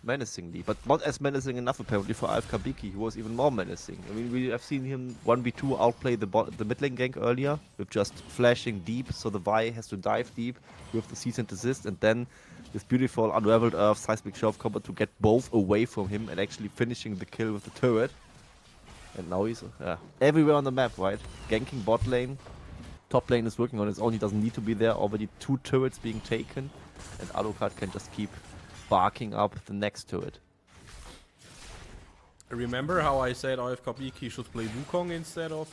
Menacingly, but not as menacing enough apparently for AFK Biki. He was even more menacing. I mean, we have seen him 1v2 outplay the mid lane gank earlier with just flashing deep, so the Vi has to dive deep with the cease and desist, and then this beautiful Unraveled Earth Seismic Shove combo to get both away from him and actually finishing the kill with the turret. And now he's everywhere on the map, right? Ganking bot lane. Top lane is working on his own. He doesn't need to be there. Already 2 turrets being taken. And Alucard can just keep barking up the next turret. Remember how I said AFK Biki should play Wukong instead of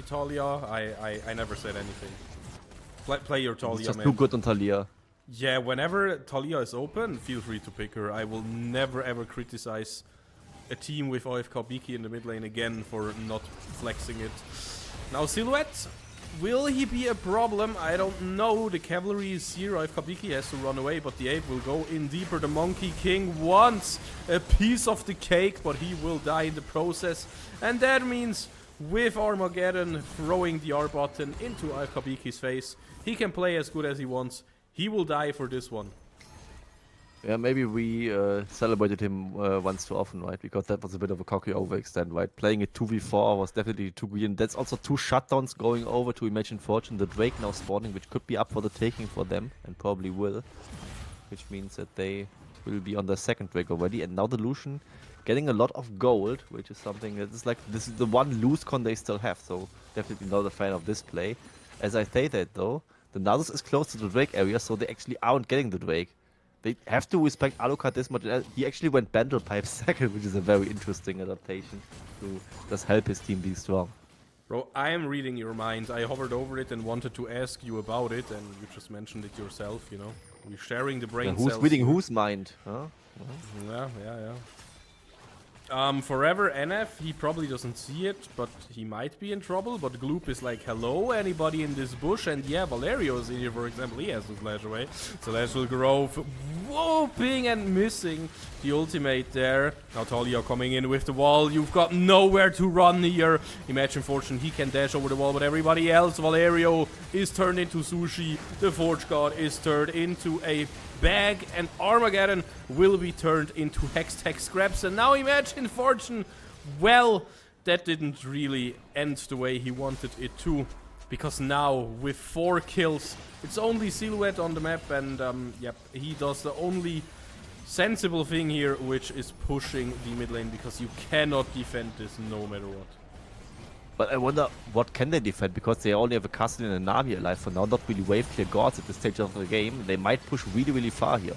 Talia? I never said anything. Play your Talia, He's just man. too good on Talia. Yeah, whenever Talia is open, feel free to pick her. I will never ever criticize a team with AFK Biki in the mid lane again for not flexing it. Now Silhouette Will he be a problem? I don't know. The cavalry is zero. If Kabiki has to run away, but the ape will go in deeper. The Monkey King wants a piece of the cake, but he will die in the process. And that means with Armageddon throwing the R button into Kabiki's face, he can play as good as he wants. He will die for this one. Yeah, maybe we celebrated him once too often, right? Because that was a bit of a cocky overextend, right? Playing it 2v4 was definitely too green. That's also 2 shutdowns going over to Imagine Fortune. The Drake now spawning, which could be up for the taking for them, and probably will. Which means that they will be on their second Drake already. And now the Lucian getting a lot of gold, which is something that is like, this is the one loose con they still have. So definitely not a fan of this play. As I say that though, the Nasus is close to the Drake area, so they actually aren't getting the Drake. They have to respect Alucard this much. He actually went Bandle Pipe second, which is a very interesting adaptation to just help his team be strong. Bro, I am reading your mind. I hovered over it and wanted to ask you about it, and you just mentioned it yourself, you know. We're sharing the brain cells. Who's reading whose mind? Huh? Yeah. Forever NF, he probably doesn't see it, but he might be in trouble. But Gloop is like, hello, anybody in this bush? And yeah, Valerio is in here, for example. He has to flash away. Slash will grow, whooping and missing the ultimate there. Now Talia coming in with the wall. You've got nowhere to run here. Imagine Fortune, he can dash over the wall, but everybody else, Valerio is turned into sushi. The Forge God is turned into a bag, and Armageddon will be turned into Hextech scraps. And now Imagine Fortune, well, that didn't really end the way he wanted it to, because now with 4 kills, it's only Silhouette on the map, and yep, he does the only sensible thing here, which is pushing the mid lane, because you cannot defend this no matter what. But I wonder, what can they defend? Because they only have a Castle and a Na'Vi alive for now, not really wave clear gods at this stage of the game. They might push really, really far here.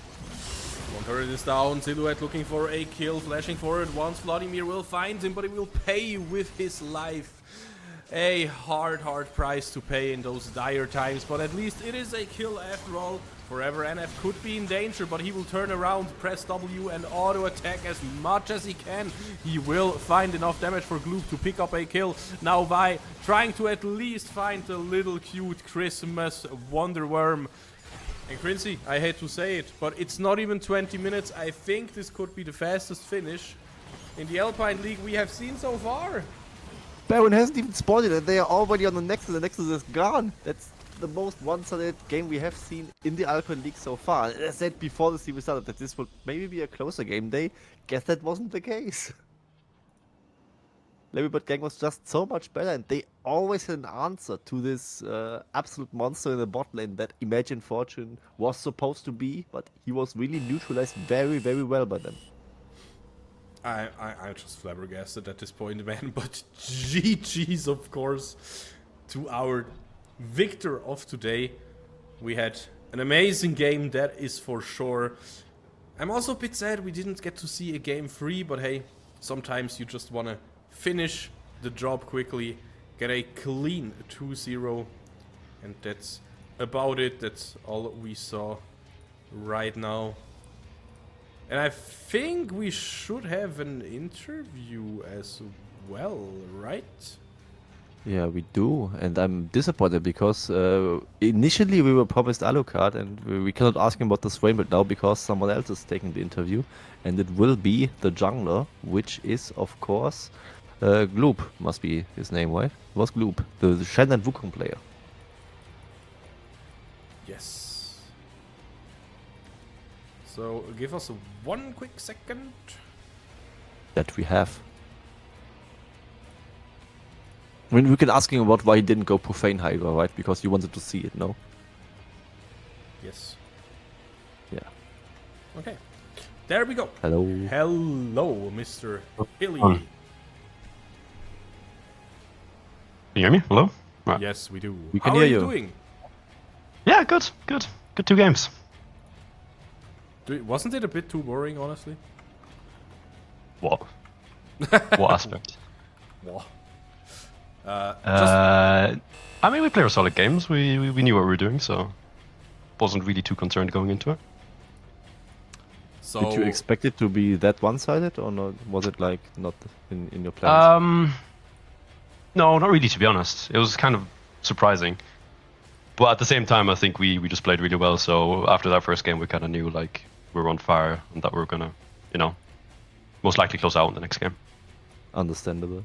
One turret is down, Silhouette looking for a kill, flashing forward once Vladimir will find him, but he will pay with his life. A hard price to pay in those dire times, but at least it is a kill after all. Forever NF could be in danger, but he will turn around, press W and auto attack as much as he can. He will find enough damage for Gloop to pick up a kill. Now Vi trying to at least find the little cute Christmas Wonder Worm. And Quincy, I hate to say it, but it's not even 20 minutes. I think this could be the fastest finish in the Alpine League we have seen so far. Baron hasn't even spotted it. They are already on the Nexus. The Nexus is gone. That's the most one-sided game we have seen in the Alpine League so far. As I said before the series started that this would maybe be a closer game. They guess that wasn't the case. Ladybird Gang was just so much better, and they always had an answer to this absolute monster in the bot lane that Imagine Fortune was supposed to be, but he was really neutralized very, very well by them. I'm just flabbergasted at this point, man, but GG's, of course, to our victor of today. We had an amazing game, that is for sure. I'm also a bit sad we didn't get to see a game 3, but hey, sometimes you just want to finish the job quickly, get a clean 2-0, and that's about it. That's all we saw right now. And I think we should have an interview as well, right? Yeah, we do, and I'm disappointed because initially we were promised Alucard, and we cannot ask him about this frame now because someone else is taking the interview, and it will be the jungler, which is of course Gloop, must be his name, right? It was Gloop, the Shen and Wukong player. Yes. So give us one quick second. That we have. I mean, we can ask him about why he didn't go Profane Hydra, right? Because he wanted to see it, no? Yes. Yeah. Okay. There we go. Hello. Hello, Mr. Hilly. Can you hear me? Hello? Right. Yes, we do. We can How hear are you you. doing? Yeah, good. Good 2 games. Wasn't it a bit too boring, honestly? What? What aspect? What? I mean, we played solid games. We knew what we were doing, so wasn't really too concerned going into it. So Did you expect it to be that one-sided, or not? Was it like not in your plans? No, not really, to be honest. It was kind of surprising. But at the same time, I think we just played really well. So after that first game, we kind of knew like we were on fire and that we were gonna, most likely close out in the next game. Understandable.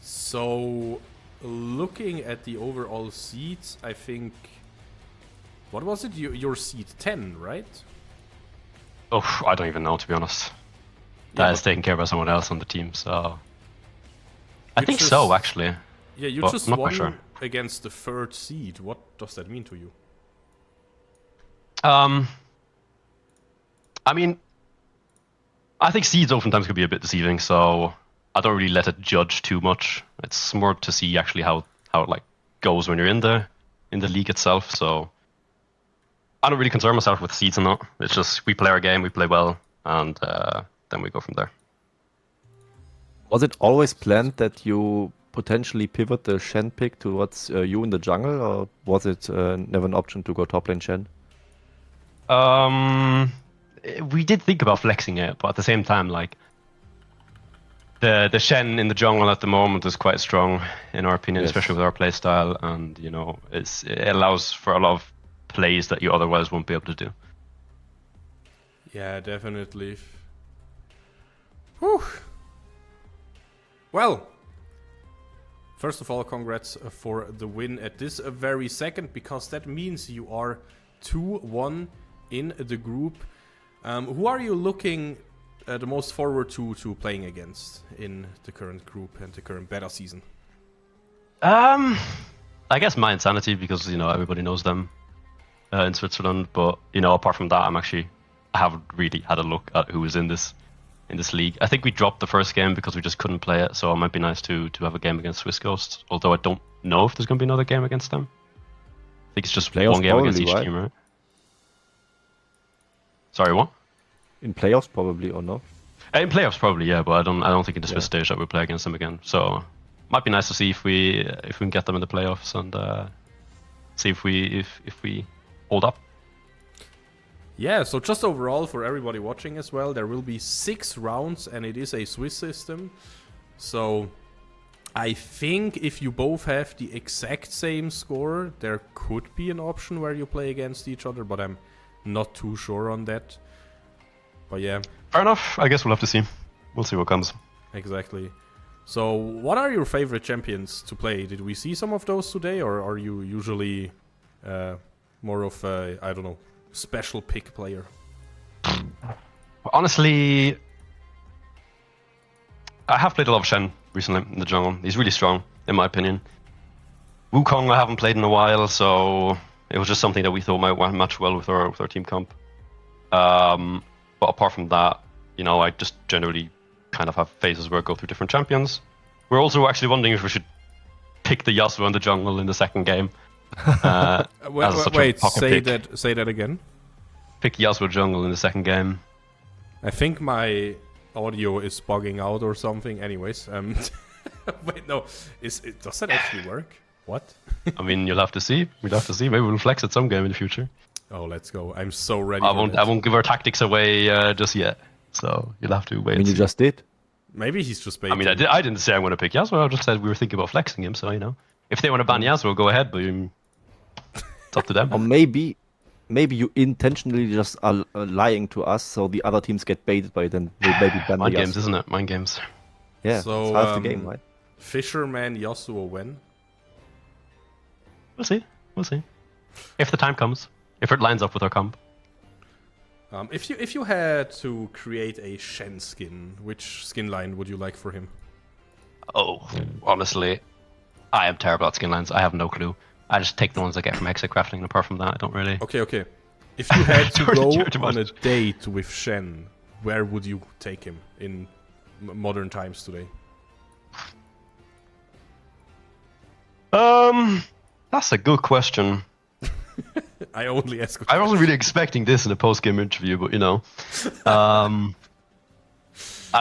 So, looking at the overall seeds, I think... What was it? Your seed 10, right? Oh, I don't even know, to be honest. Yeah, That is taken care of by someone else on the team, so... I think so, actually. Yeah, you But just I'm not won quite sure. against the third seed. What does that mean to you? I mean, I think seeds oftentimes can be a bit deceiving, so I don't really let it judge too much. It's more to see actually how it like goes when you're in the league itself. So I don't really concern myself with seeds or not. It's just we play our game, we play well, and then we go from there. Was it always planned that you potentially pivot the Shen pick towards you in the jungle, or was it never an option to go top lane Shen? We did think about flexing it, but at the same time, like the Shen in the jungle at the moment is quite strong, in our opinion, Yes. especially with our playstyle, and it allows for a lot of plays that you otherwise won't be able to do. Yeah, definitely. Whew. Well, first of all, congrats for the win at this very second, because that means you are 2-1 in the group. Who are you looking the most forward to playing against in the current group and the current beta season? I guess my Insanity, because everybody knows them in Switzerland. But apart from that, I haven't really had a look at who is in this league. I think we dropped the first game because we just couldn't play it, so it might be nice to have a game against Swiss Ghosts. Although I don't know if there's going to be another game against them. I think it's just Playoffs one game against probably, each right? team, right? Sorry, what? In playoffs, probably, or no? In playoffs, probably, yeah, but I don't think in the Swiss Yeah. stage that we'll play against them again. So, might be nice to see if we can get them in the playoffs and see if we hold up. Yeah, so just overall for everybody watching as well, there will be 6 rounds and it is a Swiss system. So I think if you both have the exact same score, there could be an option where you play against each other, but I'm not too sure on that. But yeah, Fair enough. I guess we'll have to see. We'll see what comes. exactly. So what are your favorite champions to play? Did we see some of those today, or are you usually more of a, I don't know, special pick player? Honestly, I have played a lot of Shen recently in the jungle. He's really strong, in my opinion. Wukong I haven't played in a while, so it was just something that we thought might match well with our team comp. But apart from that, I just generally kind of have phases where I go through different champions. We're also actually wondering if we should pick the Yasuo in the jungle in the second game. Wait, say that again. Pick Yasuo jungle in the second game. I think my audio is bugging out or something. Anyways, wait, no, does that actually work? What? I mean, you'll have to see. We'll have to see. Maybe we'll flex at some game in the future. Oh, let's go! I'm so ready. I for won't. that. I won't give our tactics away just yet. So you'll have to wait. I mean, and you see. just did. Maybe he's just I baiting. mean, I didn't say I'm going to pick Yasuo. I just said we were thinking about flexing him. So if they want to ban Yasuo, go ahead. But it's up to them. Or maybe you intentionally just are lying to us, so the other teams get baited by it and they maybe ban Mind the games, Yasuo. isn't it? Mind games. Yeah, So, it's half the game, right? Fisherman Yasuo when? We'll see. We'll see. If the time comes. If it lines up with our comp. If you had to create a Shen skin, which skin line would you like for him? Oh, honestly, I am terrible at skin lines. I have no clue. I just take the ones I get from exit crafting, and apart from that, I don't really. Okay. If you had to Don't go do too on a much. date with Shen, where would you take him in modern times today? That's a good question. I only ask. I wasn't really expecting this in a post-game interview, but I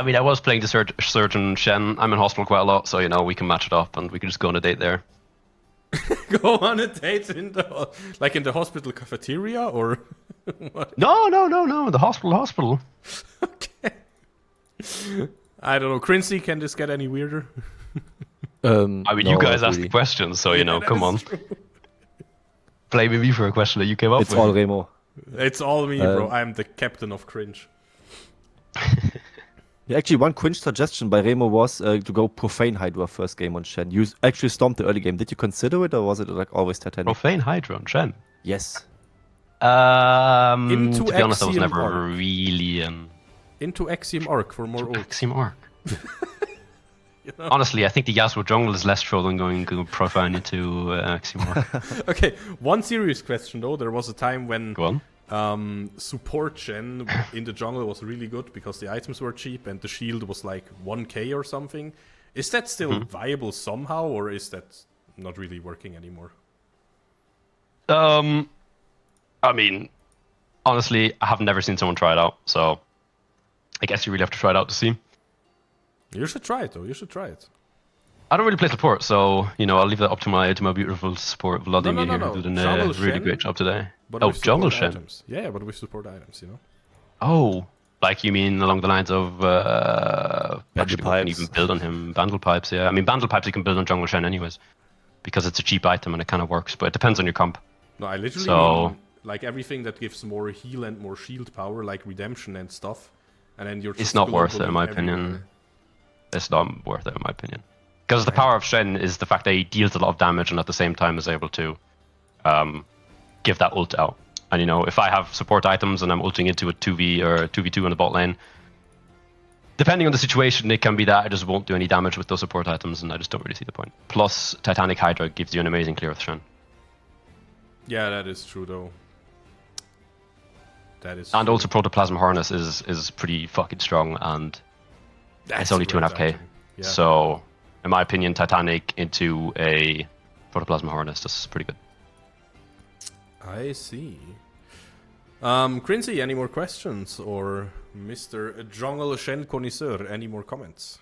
mean, I was playing the Surgeon Shen. I'm in hospital quite a lot, so we can match it up and we can just go on a date there. Go on a date in the hospital cafeteria or what? No, the hospital. Okay. I don't know. Crincy, can this get any weirder? I mean, No, you guys not asked the really. questions, so, Yeah, come that on. is true. Blaming me for a question that you came up It's with. all Remo. It's all me, bro. I'm the captain of cringe. Yeah, actually, one cringe suggestion by Remo was to go Profane Hydra first game on Shen. You actually stormed the early game. Did you consider it, or was it like always Titanic? Profane Hydra on Shen. Yes. Into To be honest, I was Axiom never Arc. really Into Axiom Arc for more ult. Axiom Arc. You know? Honestly, I think the Yasuo jungle is less troll than going Profane into Axiom Arc. Okay, one serious question though. There was a time when Go on. support Shen in the jungle was really good because the items were cheap and the shield was like 1k or something. Is that still viable somehow, or is that not really working anymore? I mean, honestly, I have never seen someone try it out, so I guess you really have to try it out to see. You should try it though. You should try it. I don't really play support, so I'll leave that up to my beautiful support Vladimir No. here, who did a Jungle really Shen, great job today. But Oh, with jungle support Shen. items. Yeah, but with support items, you know. Oh, like you mean along the lines of actually, we can pipes. even build on him. Bandle pipes, yeah. I mean, bandle pipes you can build on jungle Shen anyways, because it's a cheap item and it kind of works. But it depends on your comp. No, I literally So- mean like everything that gives more heal and more shield power, like redemption and stuff, and then you're. It's just not worth it, globally in my everywhere. opinion. It's not worth it, in my opinion. Because the power of Shen is the fact that he deals a lot of damage and at the same time is able to give that ult out. And if I have support items and I'm ulting into a 2v or 2v2 in the bot lane, depending on the situation, it can be that I just won't do any damage with those support items, and I just don't really see the point. Plus, Titanic Hydra gives you an amazing clear with Shen. Yeah, that is true though. That is. And true. also Protoplasm Harness is pretty fucking strong, and That's it's only a great 2.5k. item. Yeah. So, in my opinion, Titanic into a Protoplasm Harness, this is pretty good. I see. Crinzy, any more questions? Or Mr. Jungle Shen Connoisseur, any more comments?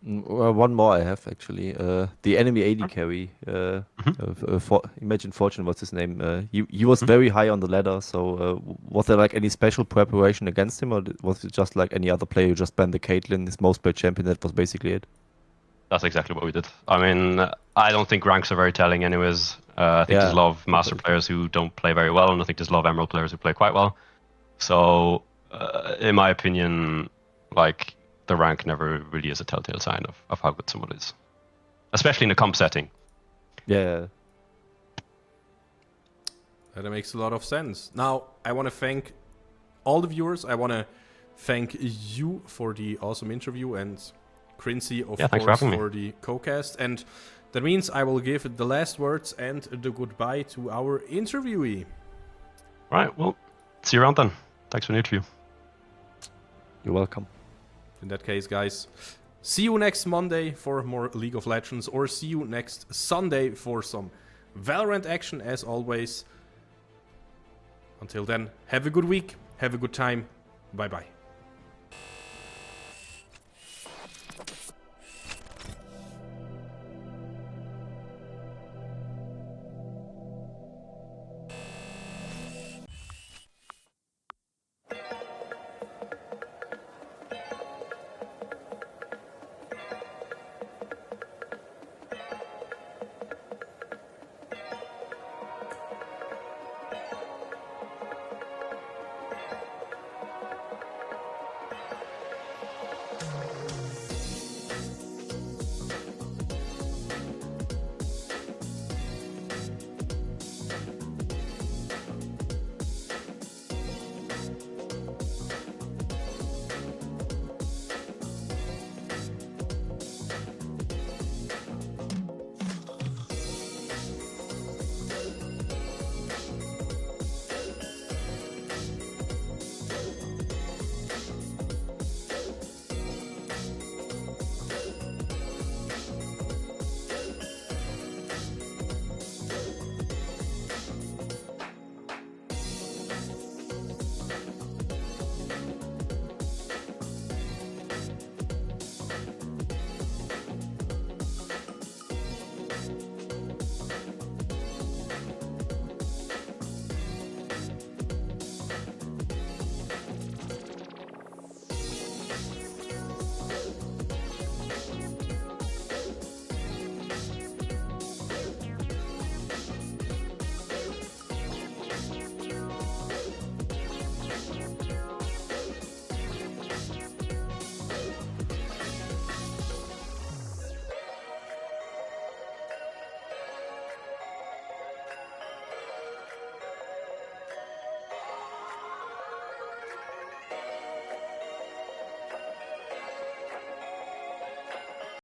One more I have actually. The enemy AD carry. Imagine Fortune, what's his name? He was very high on the ladder. So was there like any special preparation against him, or was it just like any other player who just banned the Caitlyn, his most played champion? That was basically it. That's exactly what we did. I mean, I don't think ranks are very telling anyways. I think there's a lot of master players who don't play very well, and I think there's a lot of emerald players who play quite well. So, in my opinion, like, the rank never really is a telltale sign of how good someone is. Especially in a comp setting. Yeah. That makes a lot of sense. Now, I want to thank all the viewers. I want to thank you for the awesome interview, and Crincy, of thanks for course, having me. for the co-cast. And that means I will give the last words and the goodbye to our interviewee. Right, well, see you around then. Thanks for the interview. You're welcome. In that case, guys, see you next Monday for more League of Legends, or see you next Sunday for some Valorant action, as always. Until then, have a good week, have a good time. Bye-bye.